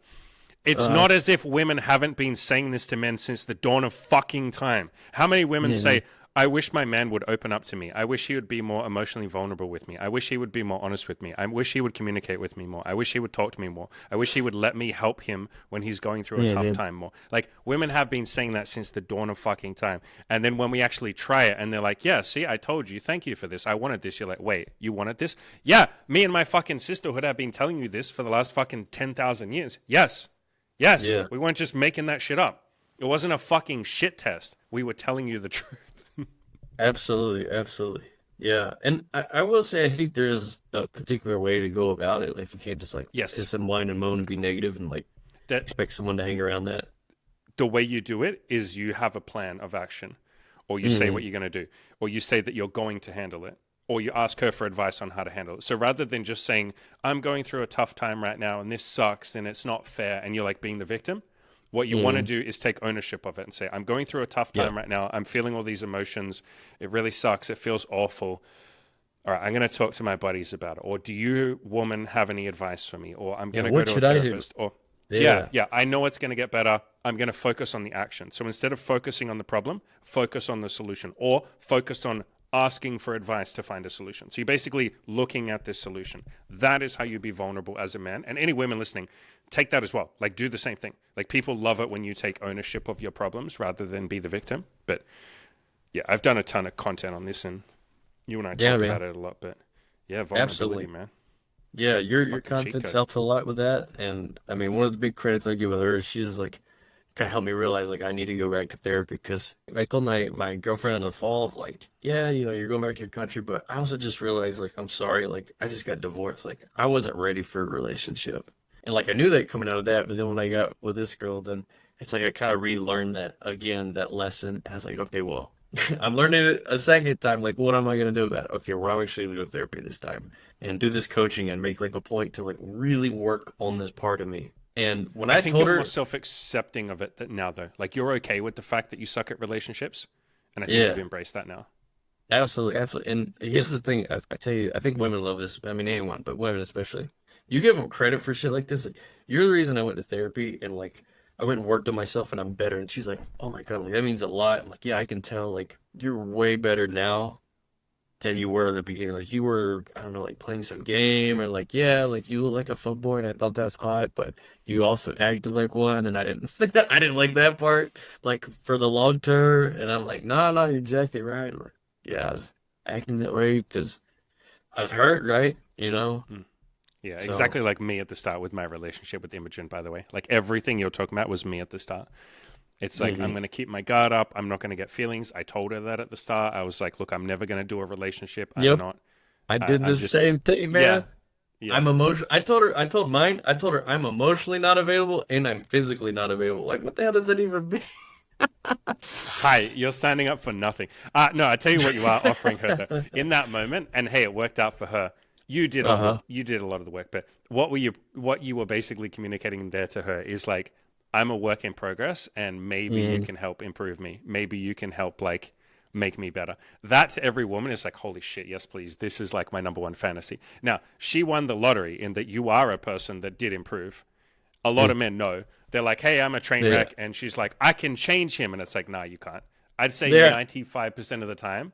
It's Uh, not as if women haven't been saying this to men since the dawn of fucking time. How many women yeah, say, I wish my man would open up to me. I wish he would be more emotionally vulnerable with me. I wish he would be more honest with me. I wish he would communicate with me more. I wish he would talk to me more. I wish he would let me help him when he's going through a yeah, tough yeah, time more. Like, women have been saying that since the dawn of fucking time. And then when we actually try it and they're like, yeah, see, I told you. Thank you for this. I wanted this. You're like, wait, you wanted this? Yeah, me and my fucking sisterhood have been telling you this for the last fucking 10,000 years. Yes. Yes, yeah. we weren't just making that shit up. It wasn't a fucking shit test. We were telling you the truth. Absolutely, absolutely. Yeah, and I will say I think there's a particular way to go about it. Like you can't just like Yes, piss and whine and moan and be negative and like that expect someone to hang around that. the way you do it is you have a plan of action, or you say Hmm. what you're going to do, or you say that you're going to handle it, or you ask her for advice on how to handle it. So rather than just saying, I'm going through a tough time right now and this sucks and it's not fair, and you're like being the victim, what you want to Hmm. do is take ownership of it and say, I'm going through a tough Yeah, time right now. I'm feeling all these emotions. It really sucks. It feels awful. All right, I'm going to talk to my buddies about it. Or do you, woman, have any advice for me? Or I'm yeah. going to go What to a should I do? therapist. Or, yeah, Yeah. yeah, I know it's going to get better. I'm going to focus on the action. So instead of focusing on the problem, focus on the solution or focus on asking for advice to find a solution. So you're basically looking at this solution. That is how you be vulnerable as a man. And any women listening, take that as well. Like, do the same thing. Like, people love it when you take ownership of your problems rather than be the victim. But yeah, I've done a ton of content on this and you and I Yeah, talk man. about it a lot, but yeah, vulnerability, Absolutely. man. Yeah, your Fucking cheat content's code. helped a lot with that. And I mean, one of the big credits I give with her is she's like kind of helped me realize like I need to go back to therapy because I told my girlfriend in the fall of like, yeah, you're going back to your country, but I also just realized like I'm sorry, like I just got divorced. Like I wasn't ready for a relationship. And like I knew that coming out of that, but then when I got with this girl, then it's like I kind of relearned that again, that lesson. And I was like, okay, well, I'm learning it a second time. Like, what am I gonna do about it? Okay, well, I'm actually gonna go to therapy this time and do this coaching and make like a point to like really work on this part of me. And when I I think told you're more her, self-accepting of it now, though. Like, you're okay with the fact that you suck at relationships, and I think you've yeah, embraced that now. absolutely, absolutely. And here's the thing, I tell you, I think women love this. I mean, anyone, but women especially. You give them credit for shit like this. Like, you're the reason I went to therapy and like I went and worked on myself and I'm better. And she's like, oh my God, like that means a lot. I'm like, yeah, I can tell. Like, you're way better now than you were in the beginning. Like you were, I don't know, like playing some game or like, yeah, like you look like a fuckboy and I thought that was hot, but you also acted like one and I didn't think that I didn't like that part, like for the long term. And I'm like, nah, no, you're exactly right. Like, yeah, I was acting that way because I was hurt, right? You know? Mm. Yeah, So, exactly like me at the start with my relationship with Imogen, by the way. Like everything you're talking about was me at the start. It's like, I'm hmm going to keep my guard up. I'm not going to get feelings. I told her that at the start. I was like, look, I'm never going to do a relationship. I'm yep, not, I did I'm the just, same thing, yeah, man. yeah. I'm emotional. I told her I'm emotionally not available and I'm physically not available. Like, what the hell does that even mean? Hi, you're standing up for nothing. No, I tell you what, you are offering her though. In that moment, and hey, it worked out for her. Uh-huh. You did a lot of the work, but what you were basically communicating there to her is like, I'm a work in progress, and maybe you Mm, can help improve me. Maybe you can help like make me better. That to every woman is like, holy shit, yes, please. This is like my number one fantasy. Now, she won the lottery in that you are a person that did improve. A lot mm, of men know. They're like, hey, I'm a train yeah. wreck. And she's like, I can change him. And it's like, nah, you can't. I'd say Yeah. 95% of the time,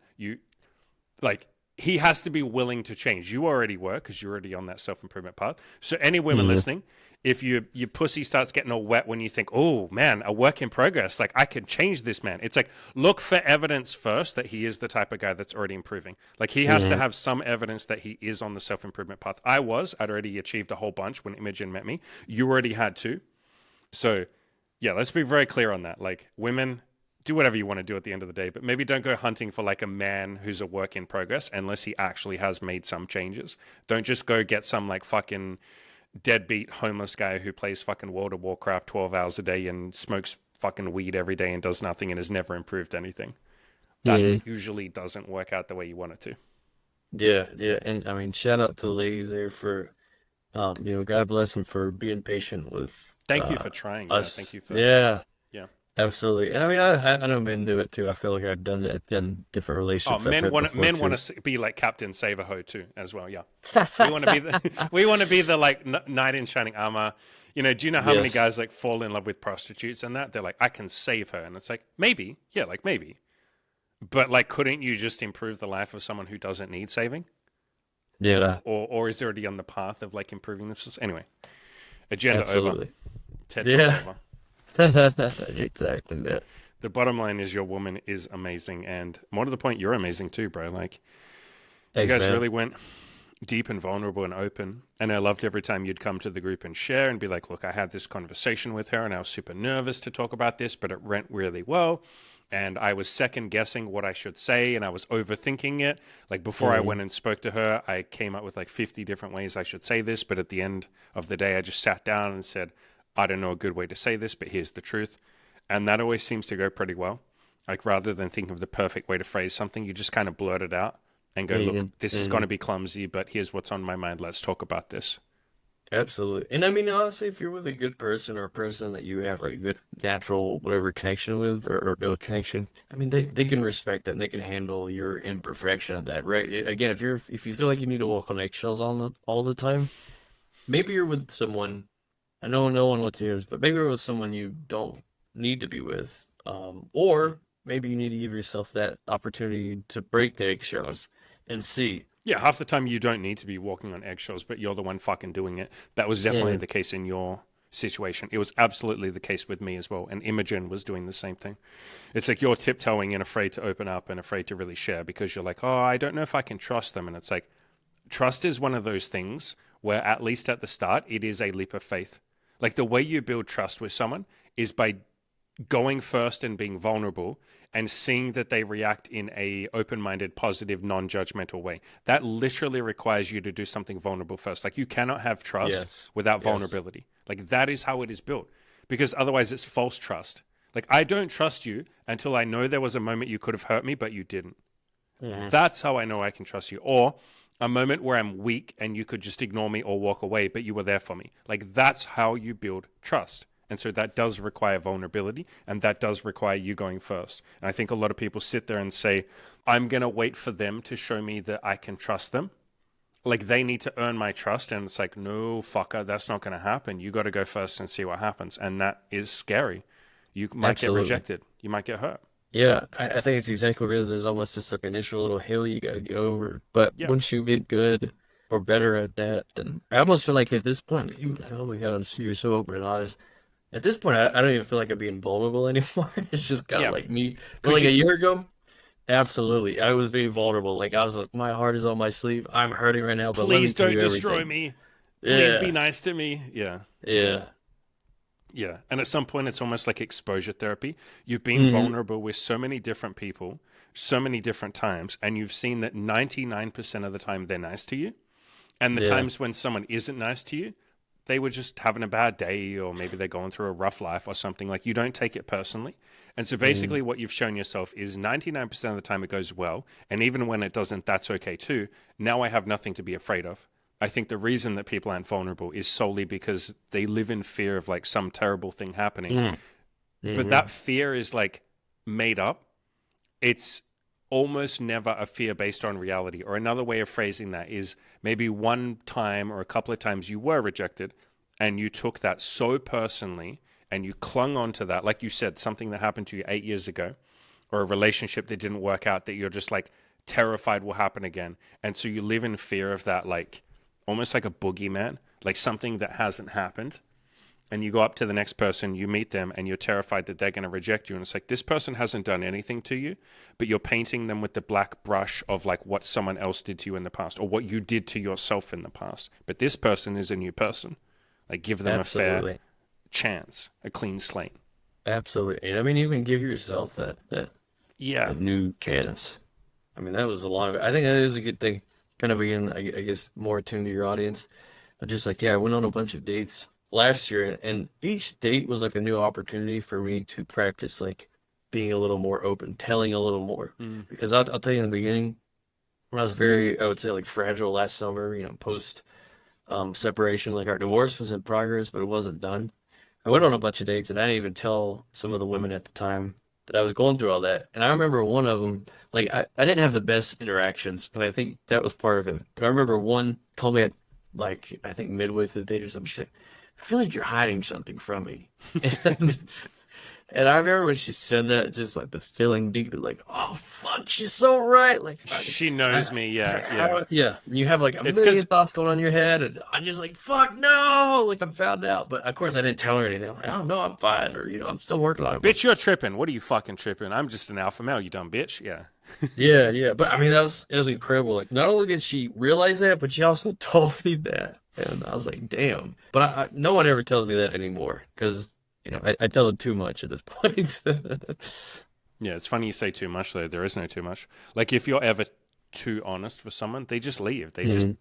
like, he has to be willing to change. You already were because you're already on that self improvement path. So, any women Mm, listening, if your pussy starts getting all wet when you think, oh man, a work in progress, like I can change this man. It's like, look for evidence first that he is the type of guy that's already improving. Like he has to mm, have some evidence that he is on the self improvement path. I'd already achieved a whole bunch when Imogen met me. You already had too. So, yeah, let's be very clear on that. Like, women, do whatever you want to do at the end of the day, but maybe don't go hunting for like a man who's a work in progress unless he actually has made some changes. Don't just go get some like fucking deadbeat homeless guy who plays fucking World of Warcraft 12 hours a day and smokes fucking weed every day and does nothing and has never improved anything. That mm. usually doesn't work out the way you want it to. Yeah, yeah. And I mean, shout out to the ladies there for, God bless them for being patient with Thank you for trying. Yeah, thank us. you for, Yeah, yeah. absolutely. And I mean, I know men do it too. I feel like I've done it in different Oh, relationships I've had before men want too. to be like Captain Save a Ho too, as well. Yeah, we want to be the we want to be the like knight in shining armor. You know, do you know how many Yes. guys like fall in love with prostitutes and that they're like, I can save her, and it's like maybe, yeah, like maybe, but like, couldn't you just improve the life of someone who doesn't need saving, Yeah, or is already on the path of like improving themselves? Anyway, agenda over, absolutely. TED talk Yeah. over. Exactly that. The bottom line is your woman is amazing, and more to the point, you're amazing too, bro. Like you Thanks, guys man. really went deep and vulnerable and open. And I loved every time you'd come to the group and share and be like, look, I had this conversation with her and I was super nervous to talk about this, but it went really well. And I was second guessing what I should say and I was overthinking it. Like before I Mm, went and spoke to her, I came up with like 50 different ways I should say this. But at the end of the day, I just sat down and said, I don't know a good way to say this, but here's the truth. And that always seems to go pretty well. Like rather than thinking of the perfect way to phrase something, you just kind of blurt it out and go, look, mm, this is going to mm. be clumsy, but here's what's on my mind. Let's talk about this. Absolutely. And I mean, honestly, if you're with a good person or a person that you have like a good natural whatever connection with or no connection, I mean, they can respect that and they can handle your imperfection of that, right? Again, if you feel like you need to walk on eggshells all the time, maybe you're with someone. I know no one wants to hear this, but maybe you're with someone you don't need to be with. Or maybe you need to give yourself that opportunity to break the eggshells and see. Yeah, half the time you don't need to be walking on eggshells, but you're the one fucking doing it. That was definitely Yeah, the case in your situation. It was absolutely the case with me as well. And Imogen was doing the same thing. It's like you're tiptoeing and afraid to open up and afraid to really share because you're like, oh, I don't know if I can trust them. And it's like, trust is one of those things where, at least at the start, it is a leap of faith. Like the way you build trust with someone is by going first and being vulnerable and seeing that they react in a open-minded, positive, non-judgmental way. That literally requires you to do something vulnerable first. Like you cannot have trust yes, without yes. vulnerability. Like that is how it is built, because otherwise it's false trust. Like I don't trust you until I know there was a moment you could have hurt me but you didn't. Mhm. That's how I know I can trust you. Or a moment where I'm weak and you could just ignore me or walk away, but you were there for me. Like that's how you build trust. And so that does require vulnerability and that does require you going first. And I think a lot of people sit there and say, I'm going to wait for them to show me that I can trust them. Like they need to earn my trust. And it's like, no, fucker, that's not going to happen. You got to go first and see what happens. And that is scary. You might get Absolutely. rejected. You might get hurt. Yeah, I think it's exactly what it is. There's almost just like initial little hill you gotta get over. But Yeah. once you get good or better at that, then I almost feel like at this point, oh my God, you're so open and honest. At this point, I don't even feel like I'm being vulnerable anymore. It's just kind of Yeah. like me. But Because like you, a year ago, absolutely, I was being vulnerable. Like I was like, my heart is on my sleeve. I'm hurting right now, but let me please tell don't you destroy everything. me. Please be Yeah. nice to me. Yeah. Yeah. Yeah. And at some point, it's almost like exposure therapy. You've been Hmm. vulnerable with so many different people, so many different times, and you've seen that 99% of the time they're nice to you. And the Yeah. times when someone isn't nice to you, they were just having a bad day, or maybe they're going through a rough life or something. Like, you don't take it personally. And so Hmm. basically, what you've shown yourself is 99% of the time it goes well. And even when it doesn't, that's okay too. Now I have nothing to be afraid of. I think the reason that people aren't vulnerable is solely because they live in fear of like some terrible thing happening. Hmm. But Hmm. that fear is like made up. It's almost never a fear based on reality. Or another way of phrasing that is maybe one time or a couple of times you were rejected and you took that so personally and you clung on to that. Like you said, something that happened to you 8 years ago, or a relationship that didn't work out that you're just like terrified will happen again. And so you live in fear of that, like almost like a boogeyman, like something that hasn't happened. And you go up to the next person, you meet them, and you're terrified that they're going to reject you. And it's like, this person hasn't done anything to you, but you're painting them with the black brush of like what someone else did to you in the past, or what you did to yourself in the past. But this person is a new person. Like, give them a fair Absolutely. chance, a clean slate. Absolutely. And I mean, you can give yourself Yeah. that new chance. I mean, that was a lot of it. I think that is a good thing. Kind of again, I guess more attuned to your audience. But just like, yeah, I went on a bunch of dates last year, and each date was like a new opportunity for me to practice like being a little more open, telling a little more. Mm. Because I'll tell you in the beginning, when I was very, I would say like fragile last summer, post separation, like our divorce was in progress, but it wasn't done. I went on a bunch of dates, and I didn't even tell some of the women at the time that I was going through all that. And I remember one of them, like I didn't have the best interactions, but I think that was part of it. But I remember one told me at like I think midway through the date or something, she said, "I feel like you're hiding something from me." And I remember when she said that, just like this feeling deep, like, oh fuck, she's so right. Like, She knows me. Yeah. Yeah. yeah, you have like a It's because, million thoughts going on in your head, and I'm just like, fuck no, like I'm found out. But of course, I didn't tell her anything. I'm like, oh no, I'm fine, or I'm still working on it. But bitch, you're tripping. What are you fucking tripping? I'm just an alpha male, you dumb bitch. Yeah. yeah, yeah. But I mean, it was incredible. Like, not only did she realize that, but she also told me that, and I was like, damn. But no one ever tells me that anymore because I tell them too much at this point. Yeah, it's funny you say too much, though. There is no too much. Like, if you're ever too honest for someone, they just leave. Mhm.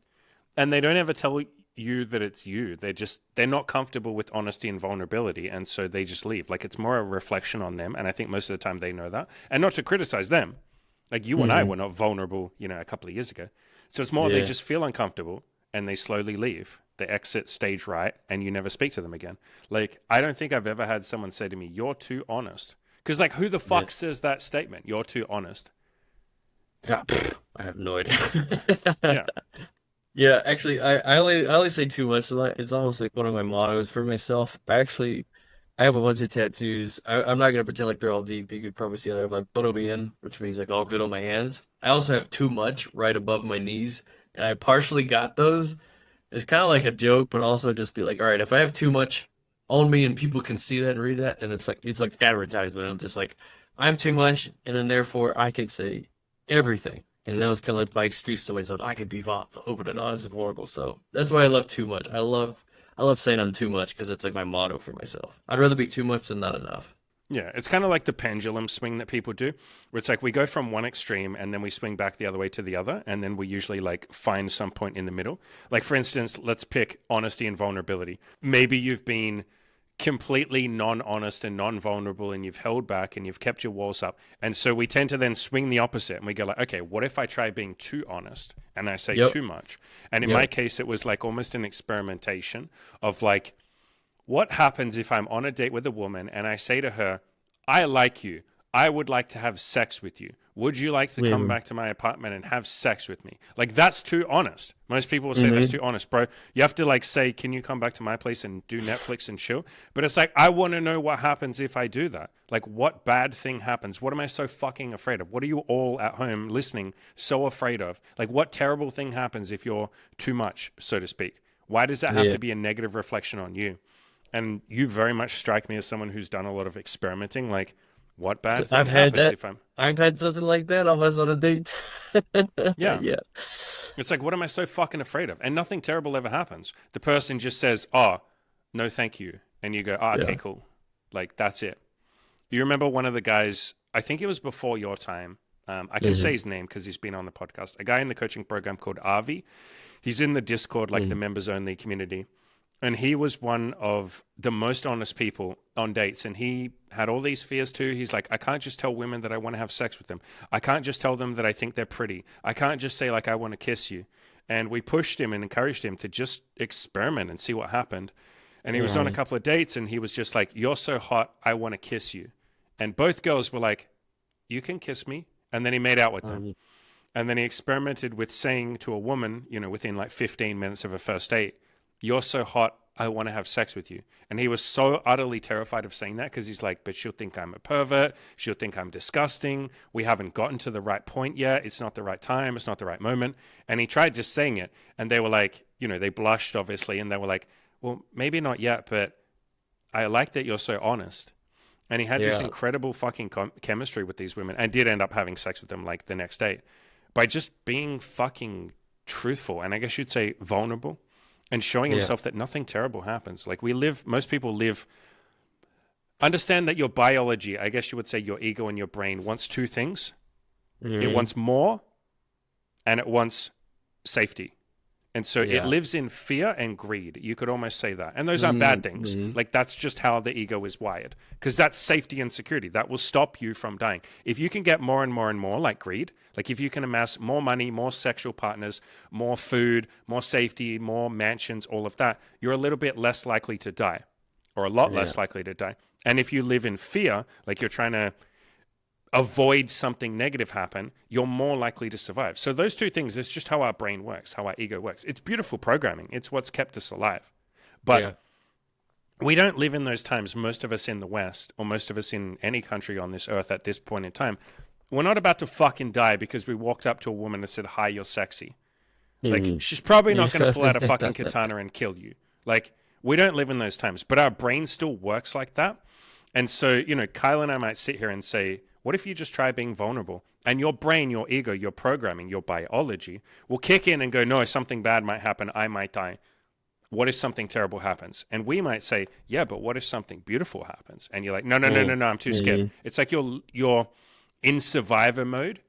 And they don't ever tell you that it's you. They're not comfortable with honesty and vulnerability. And so they just leave. Like, it's more a reflection on them. And I think most of the time they know that. And not to criticize them. Like, you and I Mhm. were not vulnerable, a couple of years ago. So it's more they Yeah. just feel uncomfortable and they slowly leave. They exit stage right and you never speak to them again. Like, I don't think I've ever had someone say to me, "You're too honest." Because, like, who the Yeah. fuck says that statement? You're too honest. Ah, I have no idea. Yeah. Yeah, actually, I only say too much. It's almost like one of my mottos for myself. I have a bunch of tattoos. I'm not gonna pretend like they're all deep. You could probably see that I have like todo bien, which means like all good on my hands. I also have too much right above my knees, and I partially got those. It's kind of like a joke, but also just be like, all right, if I have too much on me and people can see that and read that, and it's like advertisement. I'm just like, I'm too much, and then therefore I can say everything. And that was kind of like my excuse to myself. I could be open and honest and horrible. So that's why I love too much. I love saying I'm too much because it's like my motto for myself. I'd rather be too much than not enough. Yeah, it's kind of like the pendulum swing that people do, where it's like we go from one extreme and then we swing back the other way to the other, and then we usually like find some point in the middle. Like, for instance, let's pick honesty and vulnerability. Maybe you've been completely non-honest and non-vulnerable and you've held back and you've kept your walls up. And so we tend to then swing the opposite and we go like, okay, what if I try being too honest and I say Yep. too much? And in my Yep. case, it was like almost an experimentation of like, what happens if I'm on a date with a woman and I say to her, "I like you. I would like to have sex with you. Would you like to come Mm-hmm. back to my apartment and have sex with me?" Like, that's too honest. Most people will say that's too honest, bro. You have to like say, "Can you come back to my place and do Netflix and chill?" But it's like, I want to know what happens if I do that. Like, what bad thing happens? What am I so fucking afraid of? What are you all at home listening so afraid of? Like, what terrible thing happens if you're too much, so to speak? Why does that have Yeah. to be a negative reflection on you? And you very much strike me as someone who's done a lot of experimenting. Like, what bad thing I've had happens that. if I'm, I've had something like that. I was on a date. yeah. Yeah. It's like, what am I so fucking afraid of? And nothing terrible ever happens. The person just says, oh, no, thank you. And you go, oh, okay, Yeah. cool. Like, that's it. You remember one of the guys, I think it was before your time. I can say Hmm. his name because he's been on the podcast. A guy in the coaching program called Avi. He's in the Discord, like the Hmm. members only community. And he was one of the most honest people on dates. And he had all these fears too. He's like, I can't just tell women that I want to have sex with them. I can't just tell them that I think they're pretty. I can't just say, like, I want to kiss you. And we pushed him and encouraged him to just experiment and see what happened. And he was on a Right. couple of dates and he was just like, you're so hot, I want to kiss you. And both girls were like, you can kiss me. And then he made out with them. Um, And then he experimented with saying to a woman, within like 15 minutes of a first date, you're so hot, I want to have sex with you. And he was so utterly terrified of saying that because he's like, but she'll think I'm a pervert. She'll think I'm disgusting. We haven't gotten to the right point yet. It's not the right time. It's not the right moment. And he tried just saying it. And they were like, they blushed, obviously. And they were like, well, maybe not yet, but I like that you're so honest. And he had this yeah. incredible fucking chemistry with these women and did end up having sex with them like the next day by just being fucking truthful. And I guess you'd say vulnerable and showing Yeah. himself that nothing terrible happens. Like most people live, understand that your biology, I guess you would say your ego and your brain wants two things. It Hmm. wants more and it wants safety. And so it Yeah. lives in fear and greed. You could almost say that. And those aren't bad things. Mm-hmm. Like that's just how the ego is wired. Because that's safety and security. That will stop you from dying. If you can get more and more and more, like greed, like if you can amass more money, more sexual partners, more food, more safety, more mansions, all of that, you're a little bit less likely to die, or a lot Yeah. less likely to die. And if you live in fear, like you're trying to avoid something negative happen, you're more likely to survive. So those two things, it's just how our brain works, how our ego works. It's beautiful programming. It's what's kept us alive. But Yeah. we don't live in those times, most of us in the West, or most of us in any country on this earth at this point in time. We're not about to fucking die because we walked up to a woman and said, hi, you're sexy. Like, she's probably not going to pull out a fucking katana and kill you. Like, we don't live in those times, but our brain still works like that. And so, Kyle and I might sit here and say, what if you just try being vulnerable? And your brain, your ego, your programming, your biology will kick in and go, no, something bad might happen. I might die. What if something terrible happens? And we might say, yeah, but what if something beautiful happens? And you're like, no, no, no, no, no, I'm too scared. It's like you're in survivor mode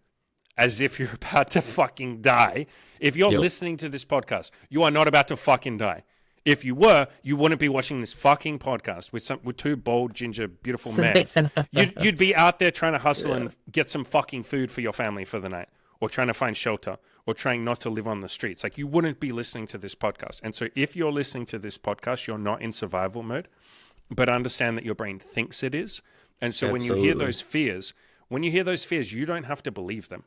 as if you're about to fucking die. If you're Yep. listening to this podcast, you are not about to fucking die. If you were, you wouldn't be watching this fucking podcast with two bold, ginger, beautiful men. You'd be out there trying to hustle and get some fucking food for your family for the night, or trying to find shelter, or trying not to live on the streets. Like you wouldn't be listening to this podcast. And so if you're listening to this podcast, you're not in survival mode, but understand that your brain thinks it is. And so when you hear Absolutely. those fears, you don't have to believe them.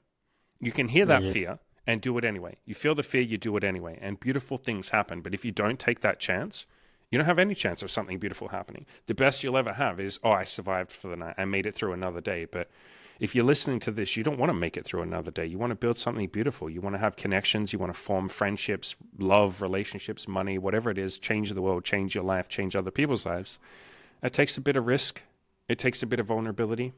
You can hear that Mhm. fear and do it anyway. You feel the fear, you do it anyway, and beautiful things happen. But if you don't take that chance, you don't have any chance of something beautiful happening. The best you'll ever have is, oh, I survived for the night. I made it through another day. But if you're listening to this, you don't want to make it through another day. You want to build something beautiful. You want to have connections. You want to form friendships, love, relationships, money, whatever it is, change the world, change your life, change other people's lives. It takes a bit of risk. It takes a bit of vulnerability.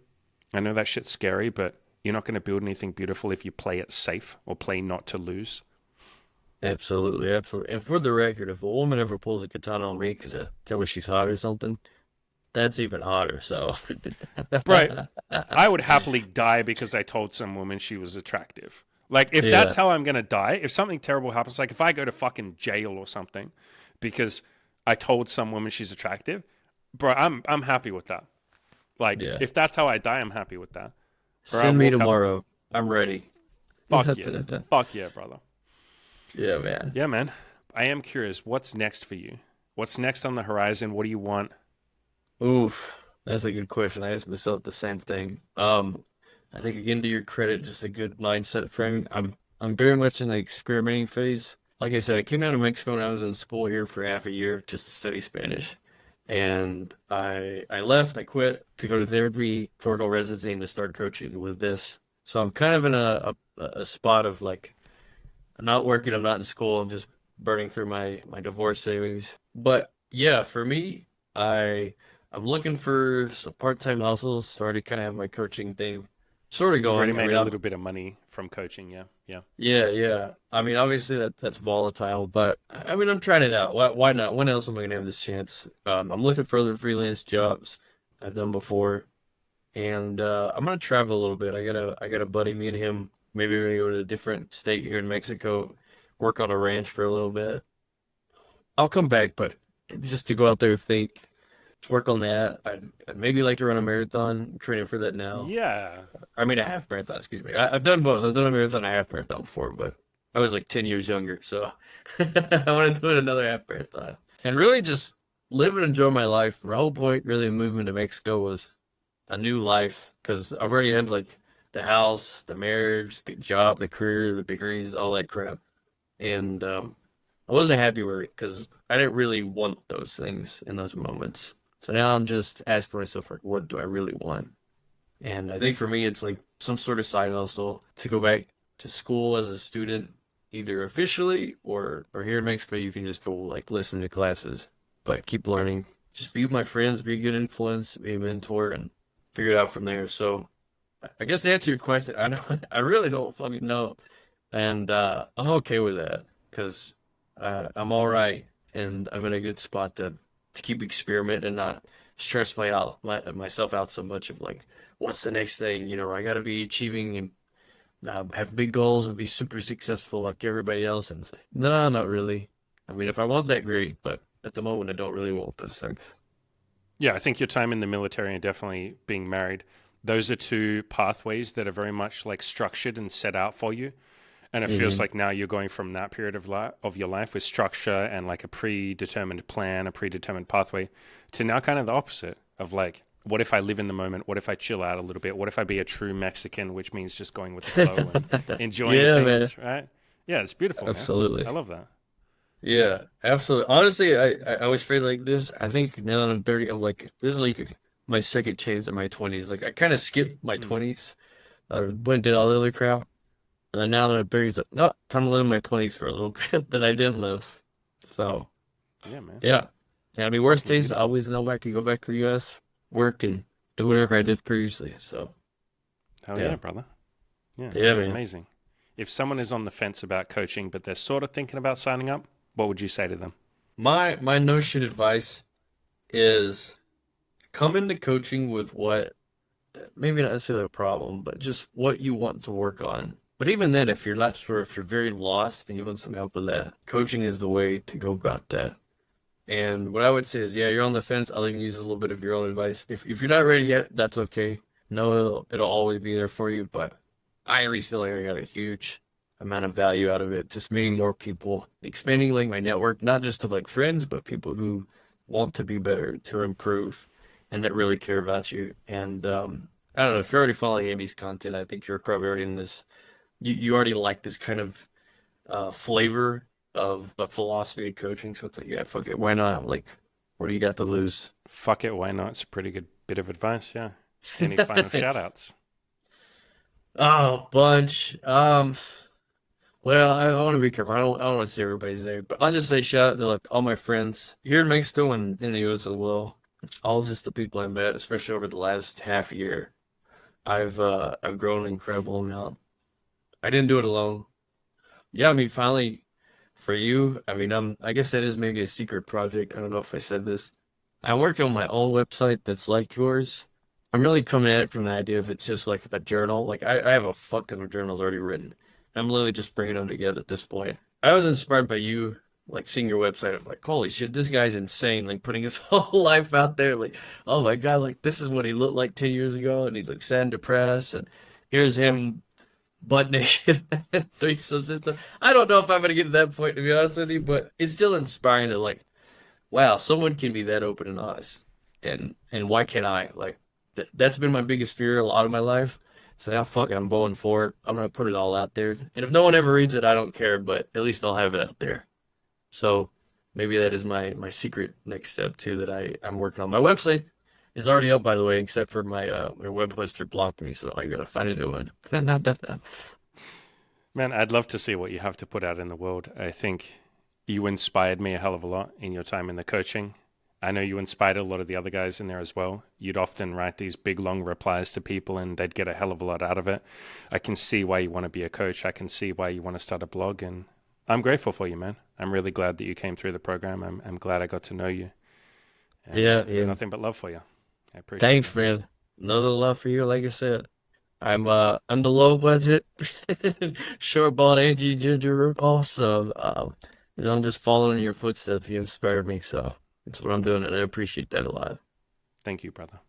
I know that shit's scary, but you're not going to build anything beautiful if you play it safe or play not to lose. Absolutely, absolutely. And for the record, if a woman ever pulls a katana on me because I tell her she's hot or something, that's even hotter. So, Right. I would happily die because I told some woman she was attractive. Like, if yeah, that's how I'm going to die, if something terrible happens, like if I go to fucking jail or something because I told some woman she's attractive, bro, I'm happy with that. Like, yeah. if that's how I die, I'm happy with that. Or I'll Send me walk up, tomorrow. I'm ready. fuck yeah. Fuck yeah, brother. Yeah, man. Yeah, man. I am curious. What's next for you? What's next on the horizon? What do you want? Oof, that's a good question. I asked myself the same thing. I think again to your credit, just a good mindset frame. I'm very much in the experimenting phase. Like I said, I came down to Mexico when I was in school here for half a year just to study Spanish. And I left, I quit to go to therapy, Florida residency, and to start coaching with this. So I'm kind of in a spot of like, I'm not working, I'm not in school, I'm just burning through my divorce savings. But yeah, for me, I'm looking for some part-time hustles. So I already kind of have my coaching thing sort of You've already going. I made mean, a I'm little bit of money from coaching, yeah, yeah. yeah, yeah. I mean, obviously that's volatile, but I mean, I'm trying it out. Why not? When else am I gonna have this chance? I'm looking for other freelance jobs I've done before, and I'm gonna travel a little bit. I got a buddy, me and him. Maybe we're gonna go to a different state here in Mexico, work on a ranch for a little bit. I'll come back, but just to go out there, think, work on that. I'd maybe like to run a marathon. I'm training for that now. Yeah. I mean, a half marathon, excuse me. I've done both. I've done a marathon and a half marathon before, but I was like 10 years younger, so I want to do another half marathon. And really just live and enjoy my life. My whole point really of moving to Mexico was a new life because I've already had like the house, the marriage, the job, the career, the degrees, all that crap. And I wasn't happy with it because I didn't really want those things in those moments. So now I'm just asking myself, like, what do I really want? And I think for me, it's like some sort of side hustle to go back to school as a student, either officially or here in Mexico, you can just go like listen to classes, but keep learning. Just be with my friends, be a good influence, be a mentor, and figure it out from there. So I guess to answer your question, I know I really don't fucking know, and I'm okay with that because I'm all right, and I'm in a good spot to keep experimenting and not stress myself out so much of like what's the next thing? You know, I got to be achieving and have big goals and be super successful like everybody else. And no, not really. I mean, if I want that, great. But at the moment, I don't really want those things. Yeah, I think your time in the military and definitely being married, those are two pathways that are very much like structured and set out for you. And it feels Hmm. like now you're going from that period of your life with structure and like a predetermined plan, a predetermined pathway, to now kind of the opposite of like, what if I live in the moment? What if I chill out a little bit? What if I be a true Mexican, which means just going with the flow and enjoying Yeah, man. things, right? Yeah, it's beautiful, man. Absolutely. I love that. Yeah, absolutely. Honestly, I always feel like this. I think now that I'm 30, I'm like, this is like my second chance in my 20s. Like, I kind of skipped my Mm. 20s. I went and did all the other crap. And then now that I'm 30, it's like, no, time to live my 20s for a little bit that I didn't live. So, Yeah, man. yeah. And I mean, worst Yeah, days, I beautiful. always know I can go back to the US, work, and do whatever I did previously. So, Hell yeah, yeah. brother. Yeah, Yeah, man. amazing. If someone is on the fence about coaching, but they're sort of thinking about signing up, what would you say to them? My no shit advice is come into coaching with what maybe not necessarily a problem, but just what you want to work on. But even then, if you're not sure, if you're very lost and you want some help with that, coaching is the way to go about that. And what I would say is, yeah, you're on the fence. I'll even use a little bit of your own advice. If you're not ready yet, that's okay. No, it'll always be there for you. But I at least feel like I got a huge amount of value out of it. Just meeting more people, expanding like my network, not just to like friends, but people who want to be better, to improve, and that really care about you. And I don't know if you're already following Amy's content. I think you're probably already in this. You already like this kind of flavor of the philosophy of coaching. So it's like, yeah, fuck it, why not? Like, what do you got to lose? Fuck it, why not? It's a pretty good bit of advice, yeah. Any final shout outs? Oh, bunch. Well, I want to be careful. I don't want to say everybody's name, but I'll just say shout out to like all my friends here in Mexico and in the US as well. All just the people I met, especially over the last half year. I've grown an incredible amount. I didn't do it alone. Yeah, I mean, finally, for you, I mean, I guess that is maybe a secret project. I don't know if I said this. I'm working on my own website that's like yours. I'm really coming at it from the idea of it's just like a journal. Like I have a fuck ton of journals already written. I'm literally just bringing them together at this point. I was inspired by you, like seeing your website of like, holy shit, this guy's insane. Like putting his whole life out there. Like, oh my God, like this is what he looked like 10 years ago, and he's like sad and depressed. And here's him butt naked threesomes and stuff. I don't know if I'm gonna get to that point to be honest with you, but it's still inspiring to like, wow, someone can be that open and honest, and why can't I? Like, that's been my biggest fear a lot of my life. So now, fuck it, I'm going for it. I'm gonna put it all out there, and if no one ever reads it, I don't care. But at least I'll have it out there. So maybe that is my secret next step too that I'm working on. My website is already up by the way, except for my web hoster blocked me, so I gotta find a new one. Man, I'd love to see what you have to put out in the world. I think you inspired me a hell of a lot in your time in the coaching. I know you inspired a lot of the other guys in there as well. You'd often write these big, long replies to people and they'd get a hell of a lot out of it. I can see why you want to be a coach. I can see why you want to start a blog. And I'm grateful for you, man. I'm really glad that you came through the program. I'm glad I got to know you. And Yeah, yeah. nothing but love for you. I appreciate Thanks, it. man. Another love for you, like I said. I'm the low budget, short bald Angie Ginger also. I'm just following in your footsteps. You inspired me, so that's what I'm doing, and I appreciate that a lot. Thank you, brother.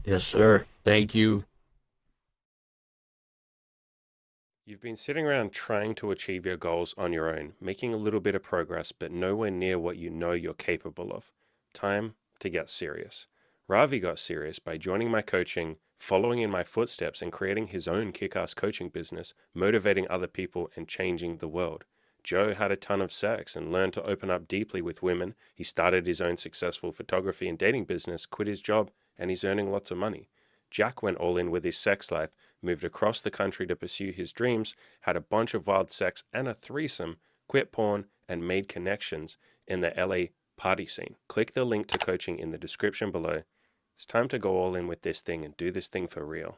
Yes, sir. Thank you. You've been sitting around trying to achieve your goals on your own, making a little bit of progress, but nowhere near what you know you're capable of. Time to get serious. Ravi got serious by joining my coaching, following in my footsteps, and creating his own kick-ass coaching business, motivating other people and changing the world. Joe had a ton of sex and learned to open up deeply with women. He started his own successful photography and dating business, quit his job, and he's earning lots of money. Jack went all in with his sex life, moved across the country to pursue his dreams, had a bunch of wild sex and a threesome, quit porn, and made connections in the LA party scene. Click the link to coaching in the description below. It's time to go all in with this thing and do this thing for real.